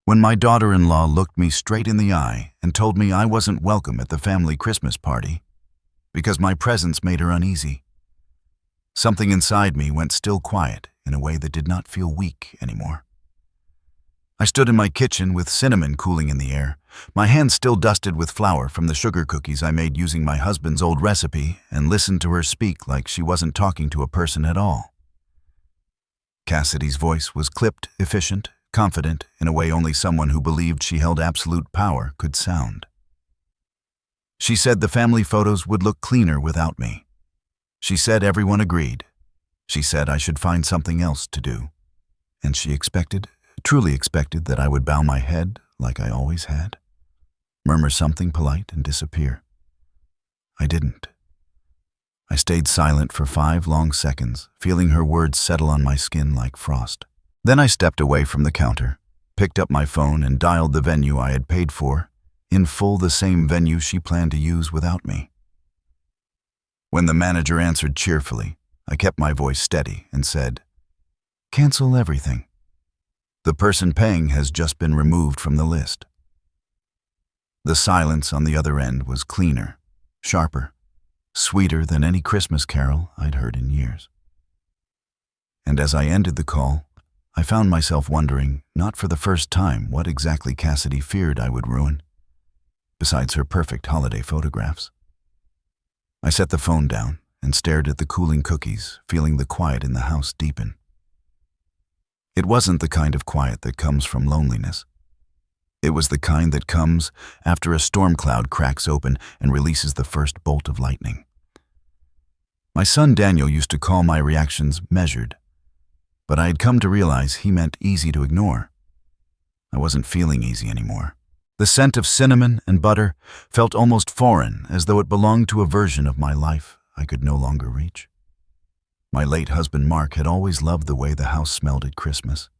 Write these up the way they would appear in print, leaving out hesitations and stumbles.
When my daughter-in-law looked me straight in the eye and told me I wasn't welcome at the family Christmas party because my presence made her uneasy, something inside me went still quiet in a way that did not feel weak anymore. I stood in my kitchen with cinnamon cooling in the air, my hands still dusted with flour from the sugar cookies I made using my husband's old recipe, and listened to her speak like she wasn't talking to a person at all. Cassidy's voice was clipped, efficient, confident in a way only someone who believed she held absolute power could sound. She said the family photos would look cleaner without me. She said everyone agreed. She said I should find something else to do. And she truly expected that I would bow my head like I always had, murmur something polite and disappear. I didn't. I stayed silent for 5 long seconds, feeling her words settle on my skin like frost. Then I stepped away from the counter, picked up my phone and dialed the venue I had paid for, in full the same venue she planned to use without me. When the manager answered cheerfully, I kept my voice steady and said, "Cancel everything. The person paying has just been removed from the list." The silence on the other end was cleaner, sharper, sweeter than any Christmas carol I'd heard in years. And as I ended the call, I found myself wondering, not for the first time, what exactly Cassidy feared I would ruin, besides her perfect holiday photographs. I set the phone down and stared at the cooling cookies, feeling the quiet in the house deepen. It wasn't the kind of quiet that comes from loneliness. It was the kind that comes after a storm cloud cracks open and releases the first bolt of lightning. My son Daniel used to call my reactions measured, but I had come to realize he meant easy to ignore. I wasn't feeling easy anymore. The scent of cinnamon and butter felt almost foreign, as though it belonged to a version of my life I could no longer reach. My late husband Mark had always loved the way the house smelled at Christmas.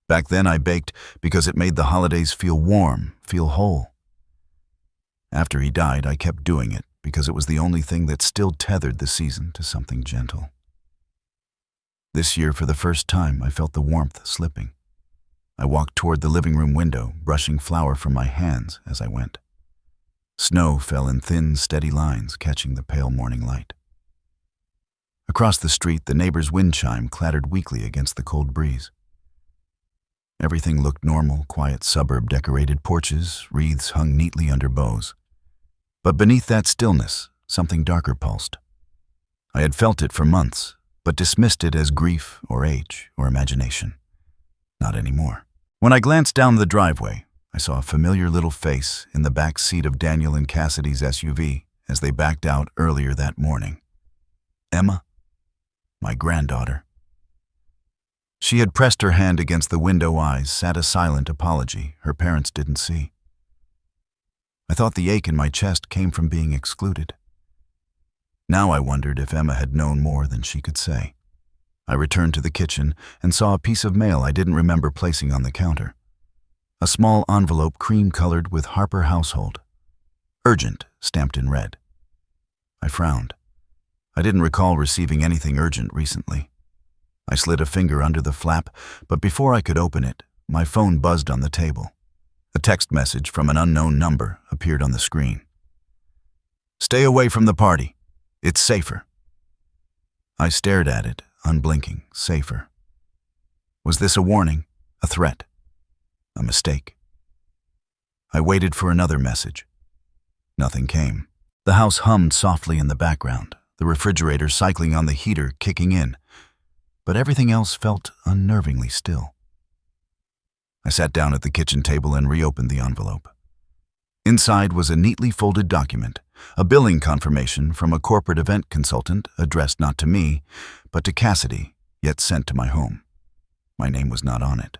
Back then I baked because it made the holidays feel warm, feel whole. After he died, I kept doing it because it was the only thing that still tethered the season to something gentle. This year, for the first time, I felt the warmth slipping. I walked toward the living room window, brushing flour from my hands as I went. Snow fell in thin, steady lines, catching the pale morning light. Across the street, the neighbor's wind chime clattered weakly against the cold breeze. Everything looked normal, quiet suburb-decorated porches, wreaths hung neatly under bows. But beneath that stillness, something darker pulsed. I had felt it for months, but dismissed it as grief or age or imagination. Not anymore. When I glanced down the driveway, I saw a familiar little face in the back seat of Daniel and Cassidy's SUV as they backed out earlier that morning. Emma, my granddaughter. She had pressed her hand against the window eyes, sat a silent apology her parents didn't see. I thought the ache in my chest came from being excluded. Now I wondered if Emma had known more than she could say. I returned to the kitchen and saw a piece of mail I didn't remember placing on the counter. A small envelope cream-colored with Harper Household. Urgent, stamped in red. I frowned. I didn't recall receiving anything urgent recently. I slid a finger under the flap, but before I could open it, my phone buzzed on the table. A text message from an unknown number appeared on the screen. "Stay away from the party. It's safer." I stared at it, unblinking. Safer. Was this a warning? A threat? A mistake? I waited for another message. Nothing came. The house hummed softly in the background, the refrigerator cycling on the heater kicking in, but everything else felt unnervingly still. I sat down at the kitchen table and reopened the envelope. Inside was a neatly folded document, a billing confirmation from a corporate event consultant addressed not to me, but to Cassidy, yet sent to my home. My name was not on it.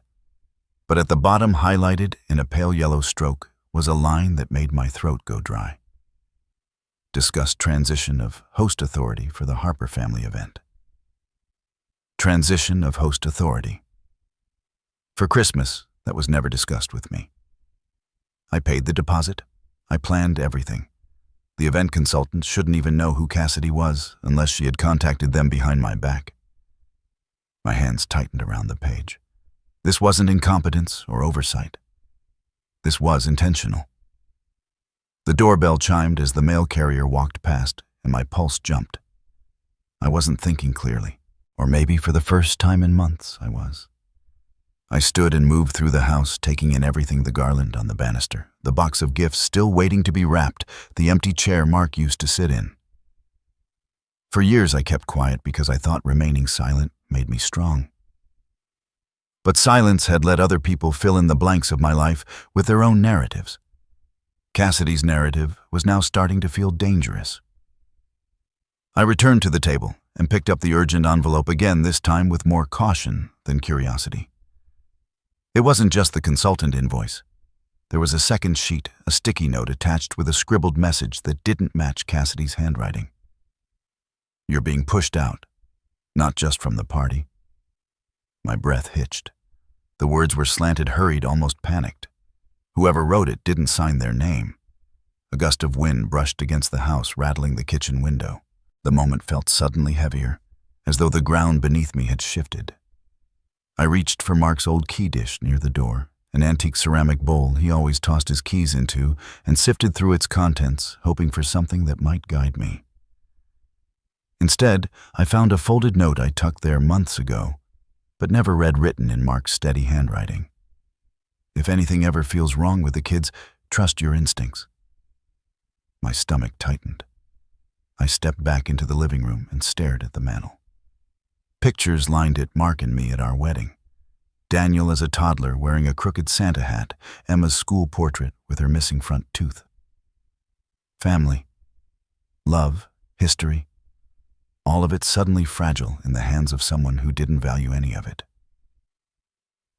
But at the bottom, highlighted in a pale yellow stroke, was a line that made my throat go dry. Discussed transition of host authority for the Harper family event. Transition of host authority. For Christmas, that was never discussed with me. I paid the deposit. I planned everything. The event consultant shouldn't even know who Cassidy was unless she had contacted them behind my back. My hands tightened around the page. This wasn't incompetence or oversight. This was intentional. The doorbell chimed as the mail carrier walked past, and my pulse jumped. I wasn't thinking clearly, or maybe for the first time in months I was. I stood and moved through the house, taking in everything: the garland on the banister, the box of gifts still waiting to be wrapped, the empty chair Mark used to sit in. For years I kept quiet because I thought remaining silent made me strong. But silence had let other people fill in the blanks of my life with their own narratives. Cassidy's narrative was now starting to feel dangerous. I returned to the table and picked up the urgent envelope again, this time with more caution than curiosity. It wasn't just the consultant invoice. There was a second sheet, a sticky note attached with a scribbled message that didn't match Cassidy's handwriting. "You're being pushed out, not just from the party." My breath hitched. The words were slanted, hurried, almost panicked. Whoever wrote it didn't sign their name. A gust of wind brushed against the house, rattling the kitchen window. The moment felt suddenly heavier, as though the ground beneath me had shifted. I reached for Mark's old key dish near the door, an antique ceramic bowl he always tossed his keys into, and sifted through its contents, hoping for something that might guide me. Instead, I found a folded note I tucked there months ago, but never read, written in Mark's steady handwriting. "If anything ever feels wrong with the kids, trust your instincts." My stomach tightened. I stepped back into the living room and stared at the mantel. Pictures lined it, Mark and me at our wedding. Daniel as a toddler wearing a crooked Santa hat, Emma's school portrait with her missing front tooth. Family, love, history, all of it suddenly fragile in the hands of someone who didn't value any of it.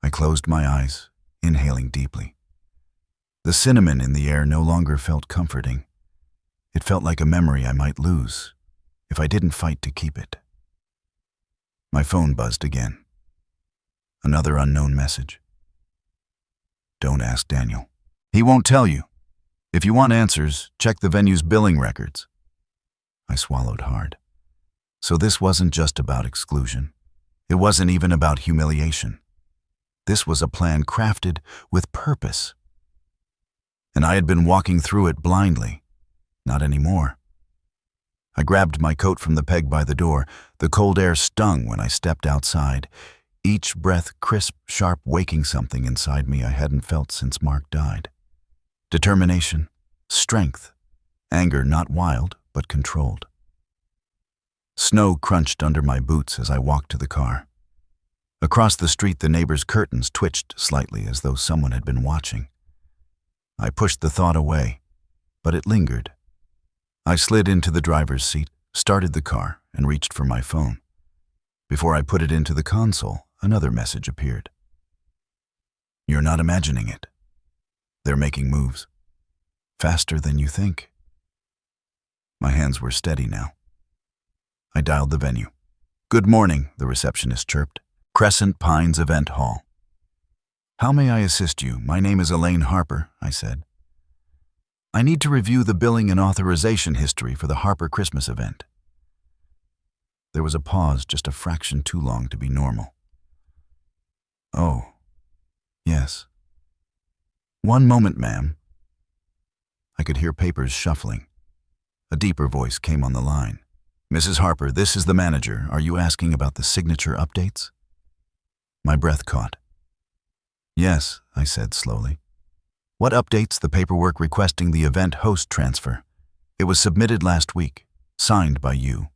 I closed my eyes, inhaling deeply. The cinnamon in the air no longer felt comforting. It felt like a memory I might lose if I didn't fight to keep it. My phone buzzed again. Another unknown message. "Don't ask Daniel. He won't tell you. If you want answers, check the venue's billing records." I swallowed hard. So this wasn't just about exclusion. It wasn't even about humiliation. This was a plan crafted with purpose. And I had been walking through it blindly. Not anymore. I grabbed my coat from the peg by the door. The cold air stung when I stepped outside. Each breath crisp, sharp, waking something inside me I hadn't felt since Mark died. Determination, strength, anger not wild but controlled. Snow crunched under my boots as I walked to the car. Across the street, the neighbor's curtains twitched slightly as though someone had been watching. I pushed the thought away, but it lingered. I slid into the driver's seat, started the car, and reached for my phone. Before I put it into the console, another message appeared. "You're not imagining it. They're making moves. Faster than you think." My hands were steady now. I dialed the venue. "Good morning," the receptionist chirped. "Crescent Pines Event Hall." "How may I assist you? My name is Elaine Harper," I said. "I need to review the billing and authorization history for the Harper Christmas event." There was a pause, just a fraction too long to be normal. "Oh, yes. One moment, ma'am." I could hear papers shuffling. A deeper voice came on the line. "Mrs. Harper, this is the manager. Are you asking about the signature updates?" My breath caught. "Yes," I said slowly. "What updates?" "The paperwork requesting the event host transfer. It was submitted last week, signed by you."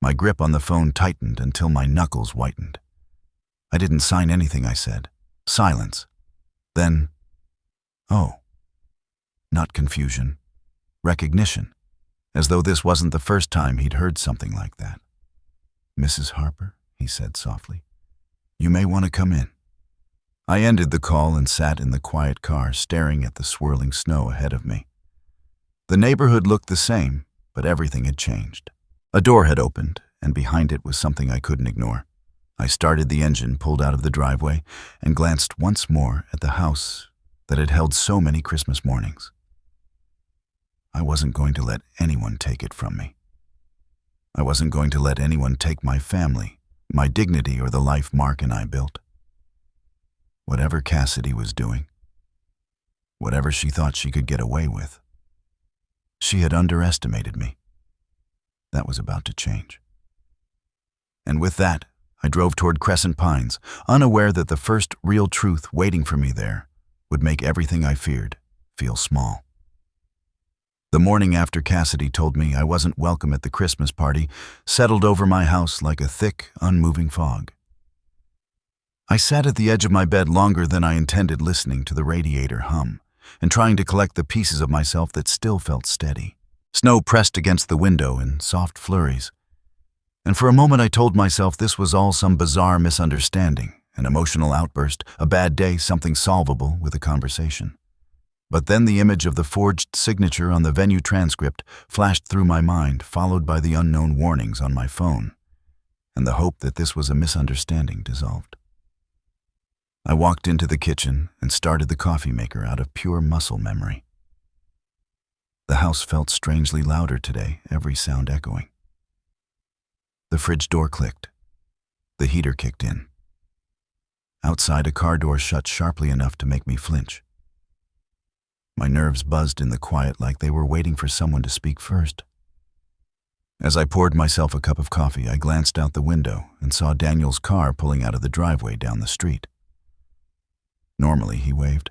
My grip on the phone tightened until my knuckles whitened. "I didn't sign anything," I said. Silence. Then, "Oh." Not confusion. Recognition. As though this wasn't the first time he'd heard something like that. "Mrs. Harper," he said softly, "you may want to come in." I ended the call and sat in the quiet car, staring at the swirling snow ahead of me. The neighborhood looked the same, but everything had changed. A door had opened, and behind it was something I couldn't ignore. I started the engine, pulled out of the driveway, and glanced once more at the house that had held so many Christmas mornings. I wasn't going to let anyone take it from me. I wasn't going to let anyone take my family, my dignity, or the life Mark and I built. Whatever Cassidy was doing, whatever she thought she could get away with, she had underestimated me. That was about to change. And with that, I drove toward Crescent Pines, unaware that the first real truth waiting for me there would make everything I feared feel small. The morning after Cassidy told me I wasn't welcome at the Christmas party settled over my house like a thick, unmoving fog. I sat at the edge of my bed longer than I intended, listening to the radiator hum and trying to collect the pieces of myself that still felt steady. Snow pressed against the window in soft flurries, and for a moment I told myself this was all some bizarre misunderstanding, an emotional outburst, a bad day, something solvable with a conversation. But then the image of the forged signature on the venue transcript flashed through my mind, followed by the unknown warnings on my phone, and the hope that this was a misunderstanding dissolved. I walked into the kitchen and started the coffee maker out of pure muscle memory. The house felt strangely louder today, every sound echoing. The fridge door clicked. The heater kicked in. Outside, a car door shut sharply enough to make me flinch. My nerves buzzed in the quiet like they were waiting for someone to speak first. As I poured myself a cup of coffee, I glanced out the window and saw Daniel's car pulling out of the driveway down the street. Normally, he waved.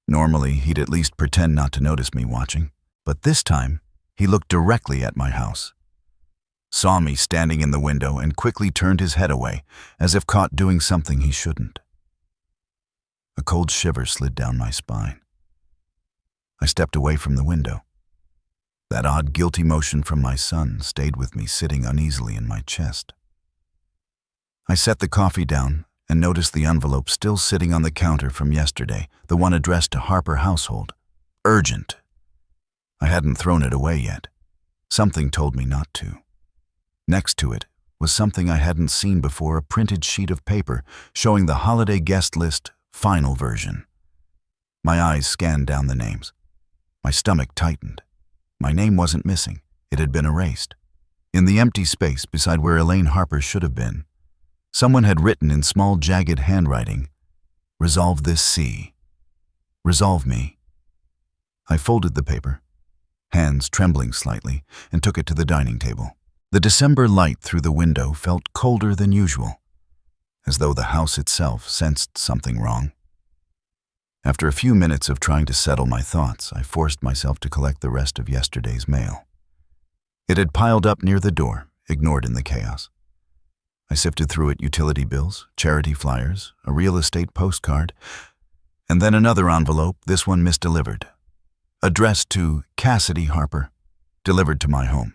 Normally, he'd at least pretend not to notice me watching. But this time, he looked directly at my house, saw me standing in the window, and quickly turned his head away, as if caught doing something he shouldn't. A cold shiver slid down my spine. I stepped away from the window. That odd, guilty motion from my son stayed with me, sitting uneasily in my chest. I set the coffee down and noticed the envelope still sitting on the counter from yesterday, the one addressed to Harper Household. Urgent. I hadn't thrown it away yet. Something told me not to. Next to it was something I hadn't seen before, a printed sheet of paper showing the holiday guest list final version. My eyes scanned down the names. My stomach tightened. My name wasn't missing. It had been erased. In the empty space beside where Elaine Harper should have been, someone had written in small, jagged handwriting, "Resolve this C. Resolve me." I folded the paper, hands trembling slightly, and took it to the dining table. The December light through the window felt colder than usual, as though the house itself sensed something wrong. After a few minutes of trying to settle my thoughts, I forced myself to collect the rest of yesterday's mail. It had piled up near the door, ignored in the chaos. I sifted through it: utility bills, charity flyers, a real estate postcard, and then another envelope, this one misdelivered. Addressed to Cassidy Harper, delivered to my home.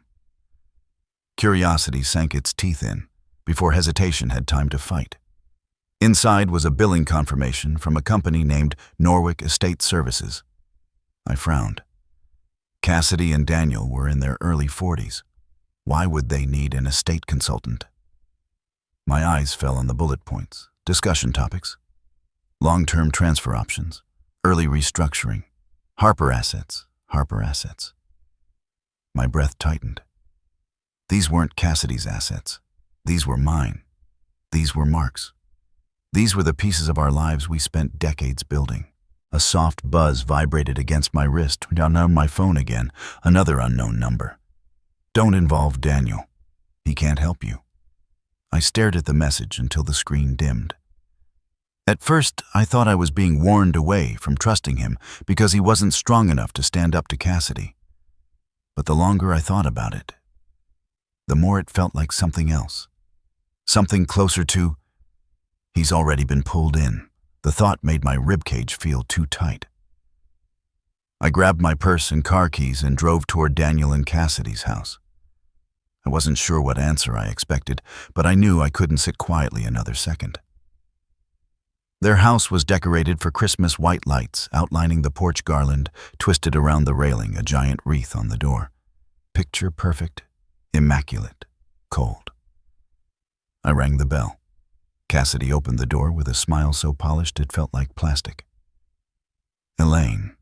Curiosity sank its teeth in before hesitation had time to fight. Inside was a billing confirmation from a company named Norwick Estate Services. I frowned. Cassidy and Daniel were in their early 40s. Why would they need an estate consultant? My eyes fell on the bullet points, discussion topics, long-term transfer options, early restructuring, Harper assets, Harper assets. My breath tightened. These weren't Cassidy's assets. These were mine. These were Mark's. These were the pieces of our lives we spent decades building. A soft buzz vibrated against my wrist. Down on my phone again, another unknown number. Don't involve Daniel. He can't help you. I stared at the message until the screen dimmed. At first, I thought I was being warned away from trusting him because he wasn't strong enough to stand up to Cassidy. But the longer I thought about it, the more it felt like something else. Something closer to, he's already been pulled in. The thought made my ribcage feel too tight. I grabbed my purse and car keys and drove toward Daniel and Cassidy's house. I wasn't sure what answer I expected, but I knew I couldn't sit quietly another second. Their house was decorated for Christmas white lights, outlining the porch garland twisted around the railing, a giant wreath on the door. Picture perfect, immaculate, cold. I rang the bell. Cassidy opened the door with a smile so polished it felt like plastic. Elaine.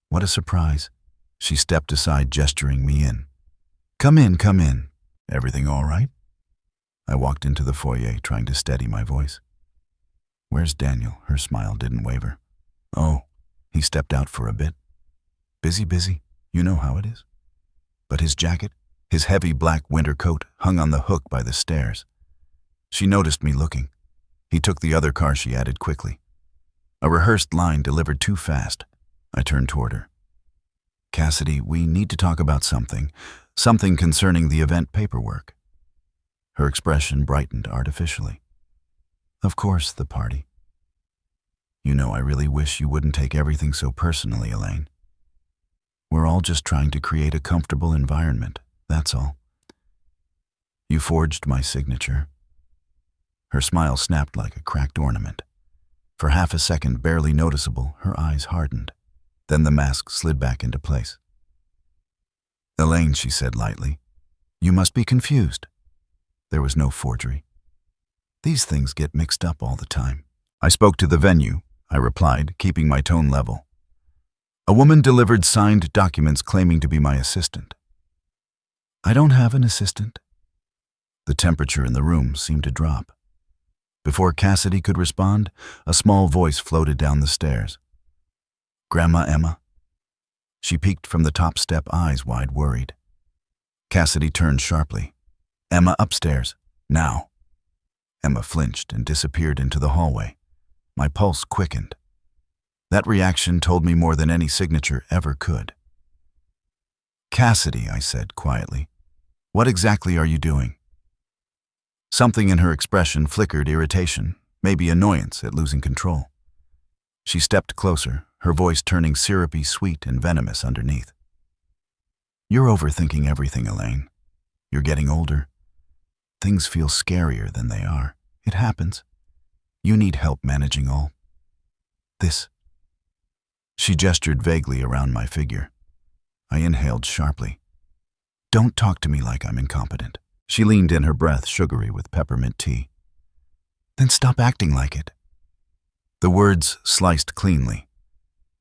What a surprise. She stepped aside, gesturing me in. Come in, come in. Everything all right? I walked into the foyer, trying to steady my voice. Where's Daniel? Her smile didn't waver. Oh, he stepped out for a bit. Busy. You know how it is. But his jacket, his heavy black winter coat, hung on the hook by the stairs. She noticed me looking. He took the other car, she added quickly. A rehearsed line delivered too fast. I turned toward her. Cassidy, we need to talk about something concerning the event paperwork. Her expression brightened artificially. Of course, the party. You know, I really wish you wouldn't take everything so personally, Elaine. We're all just trying to create a comfortable environment, that's all. You forged my signature. Her smile snapped like a cracked ornament. For half a second, barely noticeable, her eyes hardened. Then the mask slid back into place. Elaine, she said lightly, you must be confused. There was no forgery. These things get mixed up all the time. I spoke to the venue, I replied, keeping my tone level. A woman delivered signed documents claiming to be my assistant. I don't have an assistant. The temperature in the room seemed to drop. Before Cassidy could respond, a small voice floated down the stairs. Grandma Emma? She peeked from the top step, eyes wide, worried. Cassidy turned sharply. Emma, upstairs, now. Emma flinched and disappeared into the hallway. My pulse quickened. That reaction told me more than any signature ever could. Cassidy, I said quietly, what exactly are you doing? Something in her expression flickered irritation, maybe annoyance at losing control. She stepped closer, her voice turning syrupy, sweet, and venomous underneath. You're overthinking everything, Elaine. You're getting older. Things feel scarier than they are. It happens. You need help managing all this. She gestured vaguely around my figure. I inhaled sharply. Don't talk to me like I'm incompetent. She leaned in, her breath sugary with peppermint tea. Then stop acting like it. The words sliced cleanly.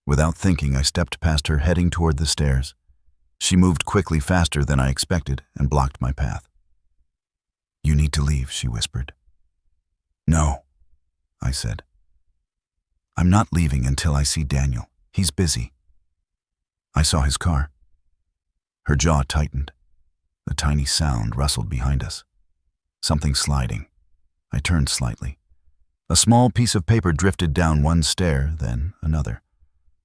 Without thinking, I stepped past her, heading toward the stairs. She moved quickly, faster than I expected, and blocked my path. You need to leave, she whispered. No, I said. I'm not leaving until I see Daniel. He's busy. I saw his car. Her jaw tightened. A tiny sound rustled behind us. Something sliding. I turned slightly. A small piece of paper drifted down one stair, then another,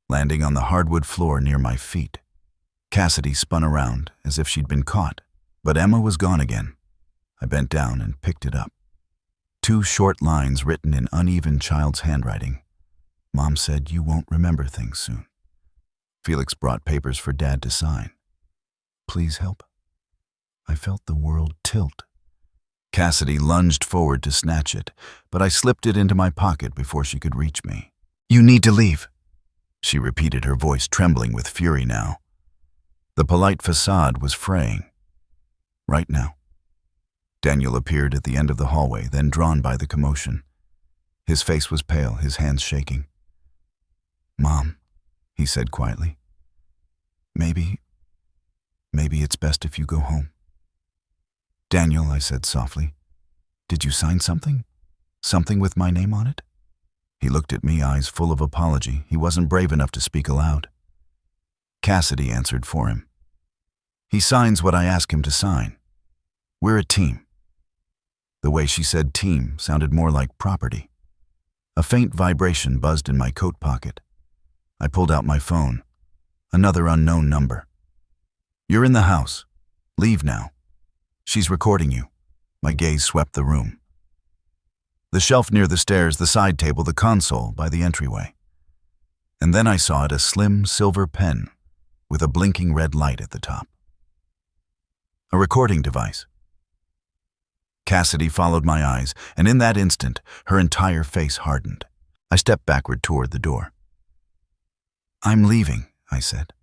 landing on the hardwood floor near my feet. Cassidy spun around as if she'd been caught, but Emma was gone again. I bent down and picked it up. 2 short lines written in uneven child's handwriting. Mom said you won't remember things soon. Felix brought papers for Dad to sign. Please help. I felt the world tilt. Cassidy lunged forward to snatch it, but I slipped it into my pocket before she could reach me. You need to leave, she repeated, her voice trembling with fury now. The polite facade was fraying. Right now. Daniel appeared at the end of the hallway, then drawn by the commotion. His face was pale, his hands shaking. Mom, he said quietly. Maybe it's best if you go home. Daniel, I said softly, did you sign something? Something with my name on it? He looked at me, eyes full of apology. He wasn't brave enough to speak aloud. Cassidy answered for him. He signs what I ask him to sign. We're a team. The way she said team sounded more like property. A faint vibration buzzed in my coat pocket. I pulled out my phone. Another unknown number. You're in the house. Leave now. She's recording you. My gaze swept the room. The shelf near the stairs, the side table, the console by the entryway. And then I saw it, a slim silver pen with a blinking red light at the top. A recording device. Cassidy followed my eyes, and in that instant, her entire face hardened. I stepped backward toward the door. I'm leaving, I said.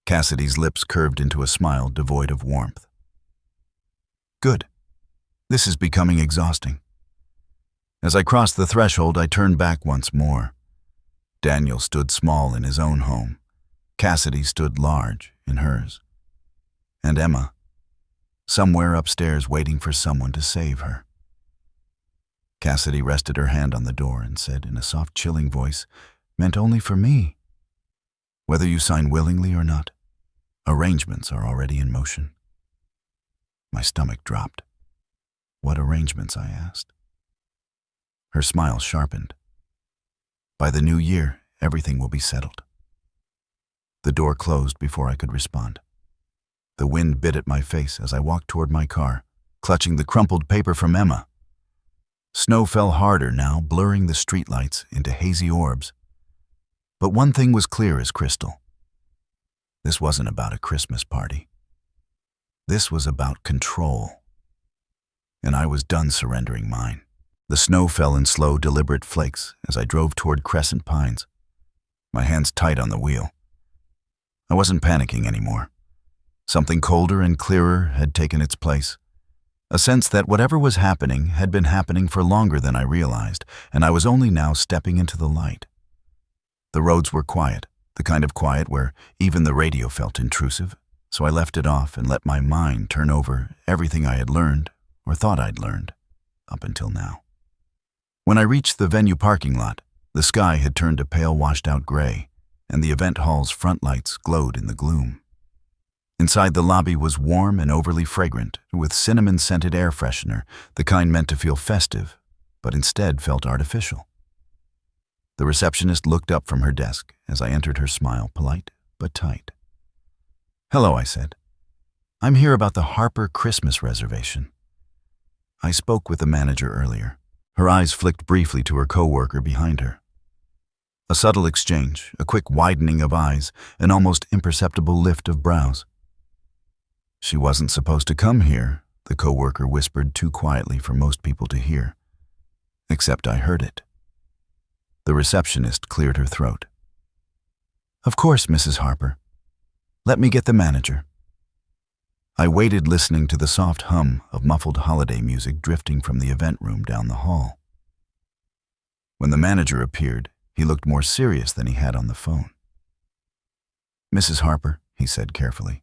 Cassidy's lips curved into a smile devoid of warmth. Good. This is becoming exhausting. As I crossed the threshold, I turned back once more. Daniel stood small in his own home. Cassidy stood large in hers. And Emma, somewhere upstairs waiting for someone to save her. Cassidy rested her hand on the door and said in a soft, chilling voice, "Meant only for me. Whether you sign willingly or not, arrangements are already in motion." My stomach dropped. "What arrangements?" I asked. Her smile sharpened. "By the new year, everything will be settled." The door closed before I could respond. The wind bit at my face as I walked toward my car, clutching the crumpled paper from Emma. Snow fell harder now, blurring the streetlights into hazy orbs. But one thing was clear as crystal. This wasn't about a Christmas party. This was about control. And I was done surrendering mine. The snow fell in slow, deliberate flakes as I drove toward Crescent Pines, my hands tight on the wheel. I wasn't panicking anymore. Something colder and clearer had taken its place. A sense that whatever was happening had been happening for longer than I realized, and I was only now stepping into the light. The roads were quiet, the kind of quiet where even the radio felt intrusive, so I left it off and let my mind turn over everything I had learned, or thought I'd learned, up until now. When I reached the venue parking lot, the sky had turned a pale washed-out gray, and the event hall's front lights glowed in the gloom. Inside the lobby was warm and overly fragrant, with cinnamon-scented air freshener, the kind meant to feel festive, but instead felt artificial. The receptionist looked up from her desk as I entered, her smile polite but tight. "Hello," I said. "I'm here about the Harper Christmas reservation." I spoke with the manager earlier. Her eyes flicked briefly to her co-worker behind her. A subtle exchange, a quick widening of eyes, an almost imperceptible lift of brows. "She wasn't supposed to come here," the co-worker whispered too quietly for most people to hear. Except I heard it. The receptionist cleared her throat. "Of course, Mrs. Harper. Let me get the manager." I waited, listening to the soft hum of muffled holiday music drifting from the event room down the hall. When the manager appeared, he looked more serious than he had on the phone. "Mrs. Harper," he said carefully,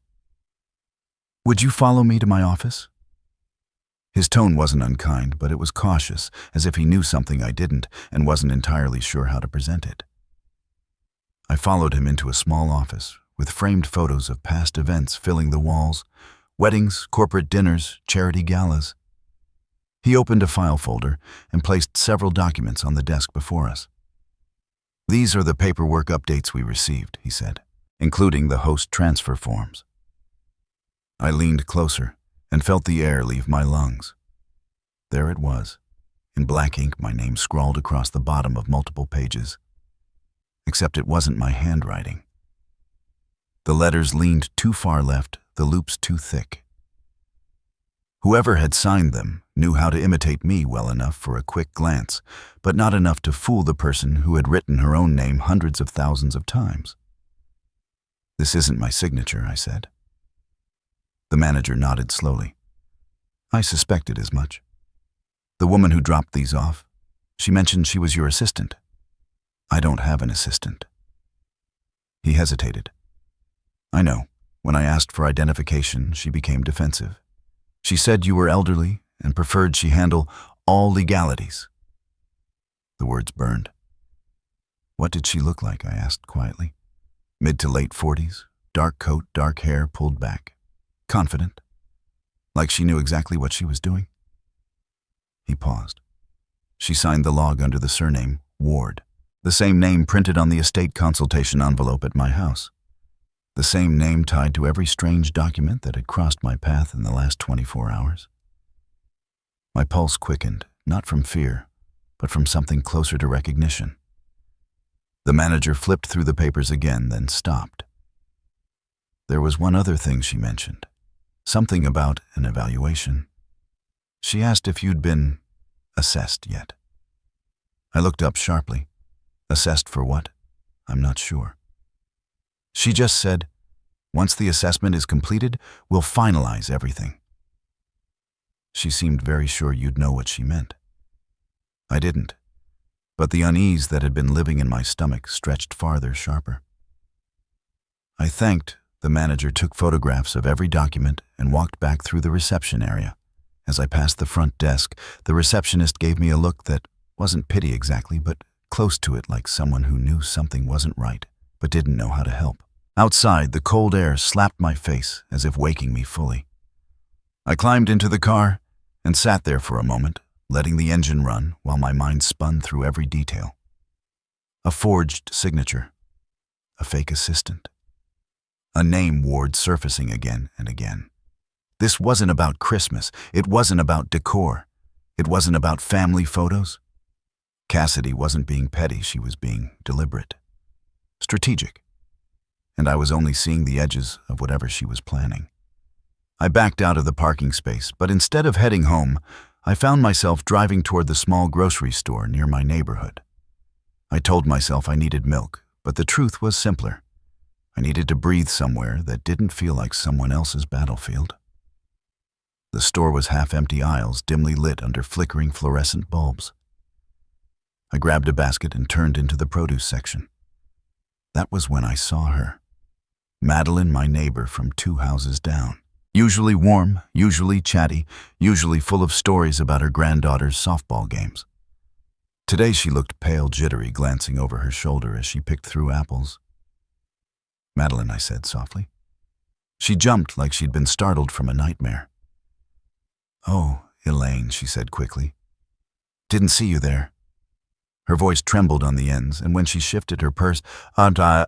"would you follow me to my office?" His tone wasn't unkind, but it was cautious, as if he knew something I didn't and wasn't entirely sure how to present it. I followed him into a small office with framed photos of past events filling the walls: weddings, corporate dinners, charity galas. He opened a file folder and placed several documents on the desk before us. "These are the paperwork updates we received," he said, "including the host transfer forms." I leaned closer and felt the air leave my lungs. There it was, in black ink, my name scrawled across the bottom of multiple pages. Except it wasn't my handwriting. The letters leaned too far left, the loops too thick. Whoever had signed them knew how to imitate me well enough for a quick glance, but not enough to fool the person who had written her own name hundreds of thousands of times. "This isn't my signature," I said. The manager nodded slowly. "I suspected as much. The woman who dropped these off, she mentioned she was your assistant." "I don't have an assistant." He hesitated. "I know. When I asked for identification, she became defensive. She said you were elderly and preferred she handle all legalities." The words burned. "What did she look like?" I asked quietly. "Mid to late 40s, dark coat, dark hair pulled back. Confident? Like she knew exactly what she was doing?" He paused. "She signed the log under the surname Ward, the same name printed on the estate consultation envelope at my house. The same name tied to every strange document that had crossed my path in the last 24 hours. My pulse quickened, not from fear, but from something closer to recognition. The manager flipped through the papers again, then stopped. There was one other thing she mentioned, something about an evaluation. She asked if you'd been assessed yet. I looked up sharply. Assessed for what? I'm not sure. She just said, "Once the assessment is completed, we'll finalize everything." She seemed very sure you'd know what she meant. I didn't, but the unease that had been living in my stomach stretched farther, sharper. I thanked. The manager took photographs of every document and walked back through the reception area, As I passed the front desk, the receptionist gave me a look that wasn't pity exactly, but close to it, like someone who knew something wasn't right, but didn't know how to help. Outside, the cold air slapped my face as if waking me fully. I climbed into the car and sat there for a moment, letting the engine run while my mind spun through every detail. A forged signature, a fake assistant, a name Ward surfacing again and again. This wasn't about Christmas. It wasn't about decor. It wasn't about family photos. Cassidy wasn't being petty. She was being deliberate, strategic. And I was only seeing the edges of whatever she was planning. I backed out of the parking space, but instead of heading home, I found myself driving toward the small grocery store near my neighborhood. I told myself I needed milk, but the truth was simpler. I needed to breathe somewhere that didn't feel like someone else's battlefield. The store was half-empty aisles dimly lit under flickering fluorescent bulbs. I grabbed a basket and turned into the produce section. That was when I saw her. Madeline, my neighbor from 2 houses down. Usually warm, usually chatty, usually full of stories about her granddaughter's softball games. Today she looked pale, jittery, glancing over her shoulder as she picked through apples. "Madeline," I said softly. She jumped like she'd been startled from a nightmare. "Oh, Elaine," she said quickly. "Didn't see you there." Her voice trembled on the ends, and when she shifted her purse, a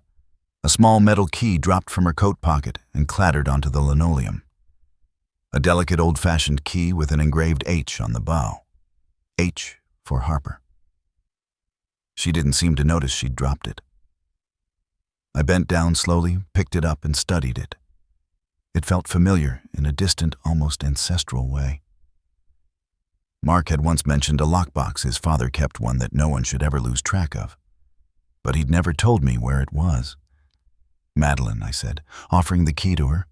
small metal key dropped from her coat pocket and clattered onto the linoleum. A delicate old-fashioned key with an engraved H on the bow. H for Harper. She didn't seem to notice she'd dropped it. I bent down slowly, picked it up, and studied it. It felt familiar in a distant, almost ancestral way. Mark had once mentioned a lockbox. His father kept one that no one should ever lose track of. But he'd never told me where it was. "Madeline," I said, offering the key to her.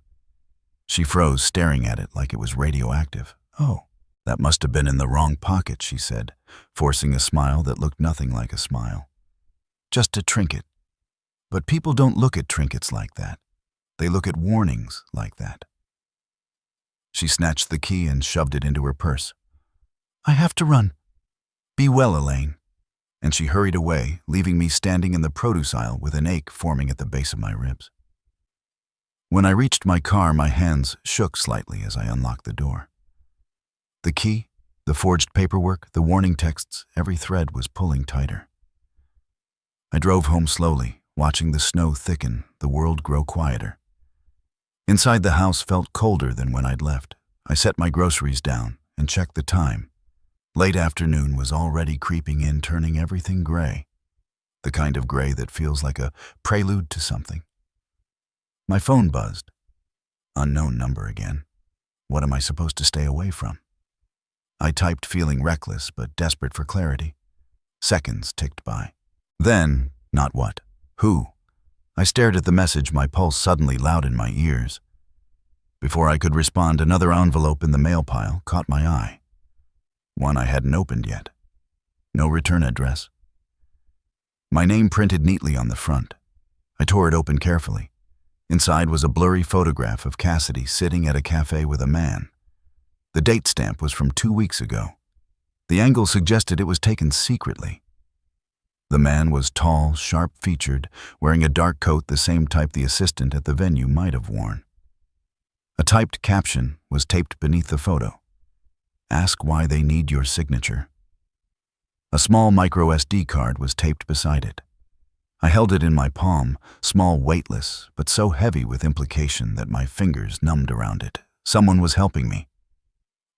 She froze, staring at it like it was radioactive. "Oh, that must have been in the wrong pocket," she said, forcing a smile that looked nothing like a smile. "Just a trinket. But people don't look at trinkets like that. They look at warnings like that." She snatched the key and shoved it into her purse. "I have to run." "Be well, Elaine." And she hurried away, leaving me standing in the produce aisle with an ache forming at the base of my ribs. When I reached my car, my hands shook slightly as I unlocked the door. The key, the forged paperwork, the warning texts, every thread was pulling tighter. I drove home slowly, watching the snow thicken, the world grow quieter. Inside the house felt colder than when I'd left. I set my groceries down and checked the time. Late afternoon was already creeping in, turning everything gray. The kind of gray that feels like a prelude to something. My phone buzzed. Unknown number again. What am I supposed to stay away from? I typed, feeling reckless but desperate for clarity. Seconds ticked by. Then, not what, who. I stared at the message, my pulse suddenly loud in my ears. Before I could respond, another envelope in the mail pile caught my eye. One I hadn't opened yet. No return address. My name printed neatly on the front. I tore it open carefully. Inside was a blurry photograph of Cassidy sitting at a cafe with a man. The date stamp was from 2 weeks ago. The angle suggested it was taken secretly. The man was tall, sharp-featured, wearing a dark coat, the same type the assistant at the venue might have worn. A typed caption was taped beneath the photo. "Ask why they need your signature." A small micro SD card was taped beside it. I held it in my palm, small, weightless, but so heavy with implication that my fingers numbed around it. Someone was helping me.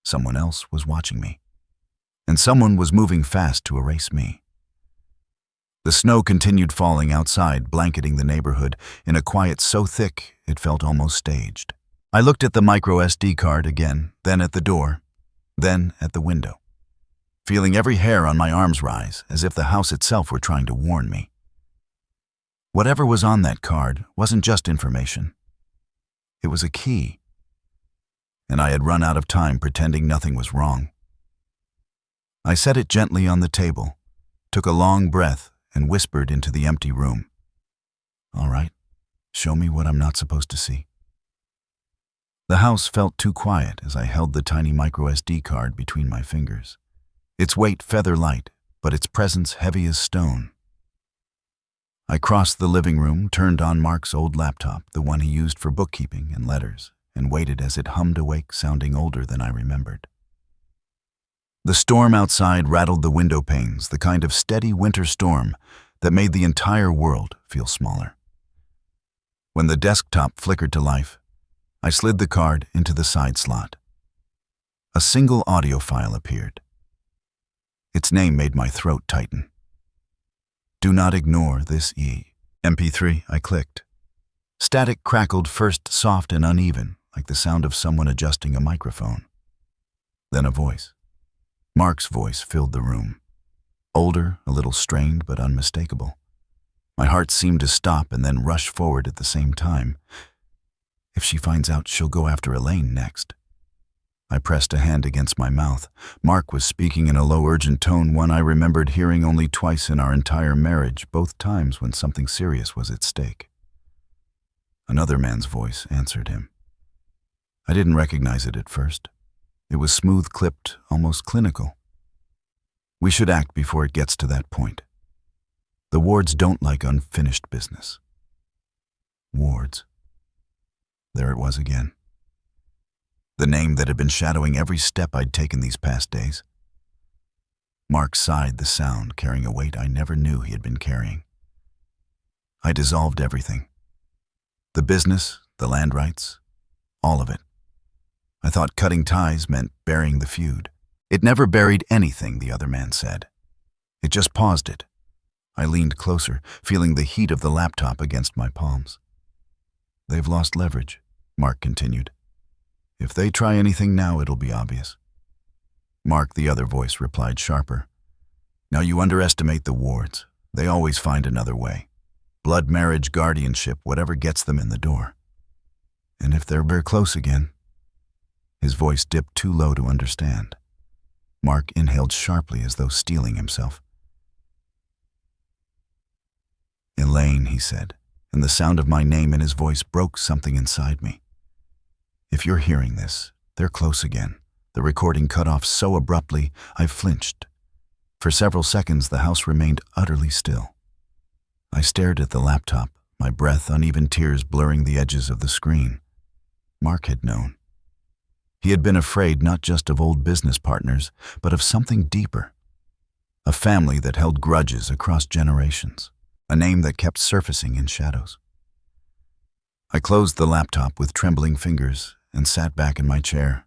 Someone else was watching me. And someone was moving fast to erase me. The snow continued falling outside, blanketing the neighborhood in a quiet so thick it felt almost staged. I looked at the micro SD card again, then at the door, then at the window, feeling every hair on my arms rise, as if the house itself were trying to warn me. Whatever was on that card wasn't just information. It was a key. And I had run out of time pretending nothing was wrong. I set it gently on the table, took a long breath, and whispered into the empty room. "All right, show me what I'm not supposed to see." The house felt too quiet as I held the tiny microSD card between my fingers. Its weight feather light, but its presence heavy as stone. I crossed the living room, turned on Mark's old laptop, the one he used for bookkeeping and letters, and waited as it hummed awake, sounding older than I remembered. The storm outside rattled the window panes, the kind of steady winter storm that made the entire world feel smaller. When the desktop flickered to life, I slid the card into the side slot. A single audio file appeared. Its name made my throat tighten. Do not ignore this MP3, I clicked. Static crackled, first soft and uneven, like the sound of someone adjusting a microphone. Then a voice. Mark's voice filled the room. Older, a little strained, but unmistakable. My heart seemed to stop and then rush forward at the same time. If she finds out, she'll go after Elaine next. I pressed a hand against my mouth. Mark was speaking in a low, urgent tone, one I remembered hearing only twice in our entire marriage, both times when something serious was at stake. Another man's voice answered him. I didn't recognize it at first. It was smooth-clipped, almost clinical. We should act before it gets to that point. The wards don't like unfinished business. Wards. There it was again. The name that had been shadowing every step I'd taken these past days. Mark sighed, the sound carrying a weight I never knew he had been carrying. I dissolved everything. The business, the land rights, all of it. I thought cutting ties meant burying the feud. It never buried anything, the other man said. It just paused it. I leaned closer, feeling the heat of the laptop against my palms. They've lost leverage, Mark continued. If they try anything now, it'll be obvious. Mark, the other voice, replied sharper. Now you underestimate the wards. They always find another way. Blood marriage, guardianship, whatever gets them in the door. And if they're very close again. His voice dipped too low to understand. Mark inhaled sharply as though steeling himself. Elaine, he said, and the sound of my name in his voice broke something inside me. If you're hearing this, they're close again. The recording cut off so abruptly, I flinched. For several seconds, the house remained utterly still. I stared at the laptop, my breath, uneven tears blurring the edges of the screen. Mark had known. He had been afraid not just of old business partners, but of something deeper. A family that held grudges across generations. A name that kept surfacing in shadows. I closed the laptop with trembling fingers and sat back in my chair,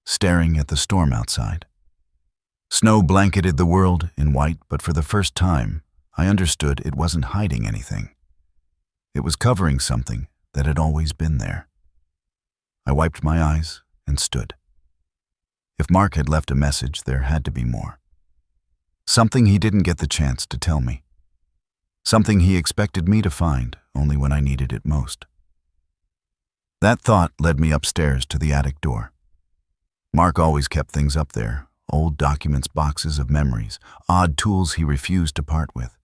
staring at the storm outside. Snow blanketed the world in white, but for the first time, I understood it wasn't hiding anything. It was covering something that had always been there. I wiped my eyes and stood. If Mark had left a message, there had to be more. Something he didn't get the chance to tell me. Something he expected me to find only when I needed it most. That thought led me upstairs to the attic door. Mark always kept things up there, old documents, boxes of memories, odd tools he refused to part with.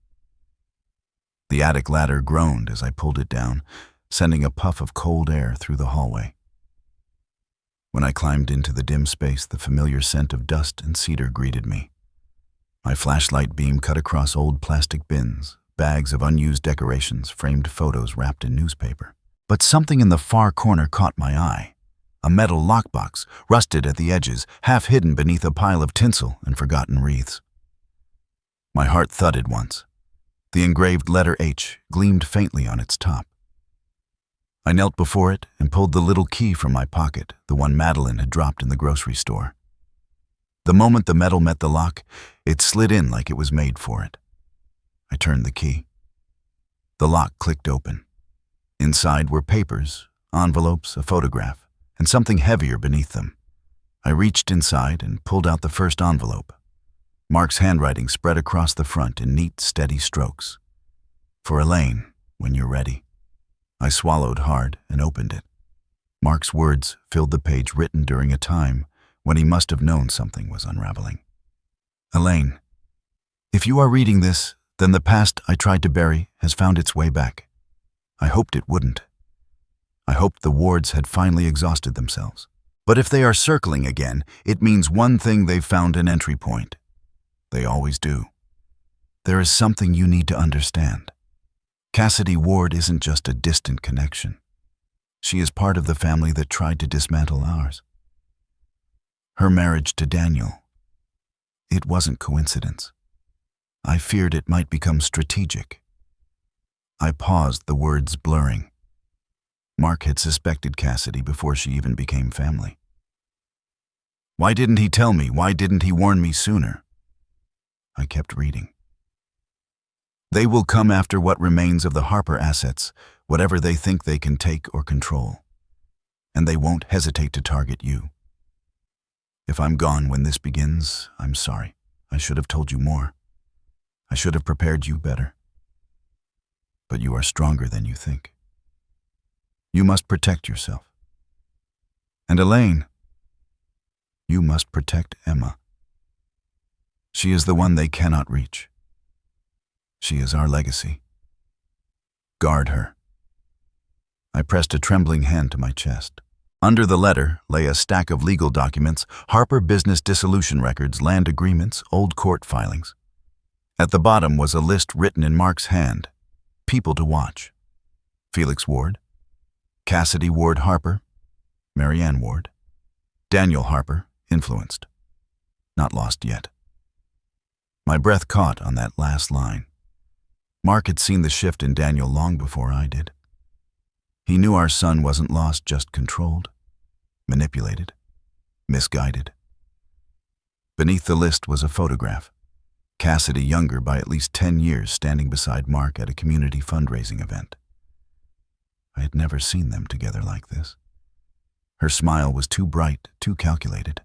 The attic ladder groaned as I pulled it down, sending a puff of cold air through the hallway. When I climbed into the dim space, the familiar scent of dust and cedar greeted me. My flashlight beam cut across old plastic bins, bags of unused decorations, framed photos wrapped in newspaper. But something in the far corner caught my eye. A metal lockbox, rusted at the edges, half hidden beneath a pile of tinsel and forgotten wreaths. My heart thudded once. The engraved letter H gleamed faintly on its top. I knelt before it and pulled the little key from my pocket, the one Madeline had dropped in the grocery store. The moment the metal met the lock, it slid in like it was made for it. I turned the key. The lock clicked open. Inside were papers, envelopes, a photograph, and something heavier beneath them. I reached inside and pulled out the first envelope. Mark's handwriting spread across the front in neat, steady strokes. For Elaine, when you're ready. I swallowed hard and opened it. Mark's words filled the page, written during a time when he must have known something was unraveling. Elaine, if you are reading this, then the past I tried to bury has found its way back. I hoped it wouldn't. I hoped the wards had finally exhausted themselves. But if they are circling again, it means one thing: they've found an entry point. They always do. There is something you need to understand. Cassidy Ward isn't just a distant connection. She is part of the family that tried to dismantle ours. Her marriage to Daniel, it wasn't coincidence. I feared it might become strategic. I paused, the words blurring. Mark had suspected Cassidy before she even became family. Why didn't he tell me? Why didn't he warn me sooner? I kept reading. They will come after what remains of the Harper assets, whatever they think they can take or control. And they won't hesitate to target you. If I'm gone when this begins, I'm sorry. I should have told you more. I should have prepared you better. But you are stronger than you think. You must protect yourself. And Elaine, you must protect Emma. She is the one they cannot reach. She is our legacy. Guard her. I pressed a trembling hand to my chest. Under the letter lay a stack of legal documents: Harper business dissolution records, land agreements, old court filings. At the bottom was a list written in Mark's hand. People to watch: Felix Ward, Cassidy Ward Harper, Marianne Ward, Daniel Harper, influenced. Not lost yet. My breath caught on that last line. Mark had seen the shift in Daniel long before I did. He knew our son wasn't lost, just controlled, manipulated, misguided. Beneath the list was a photograph. Cassidy, younger by at least 10 years, standing beside Mark at a community fundraising event. I had never seen them together like this. Her smile was too bright, too calculated.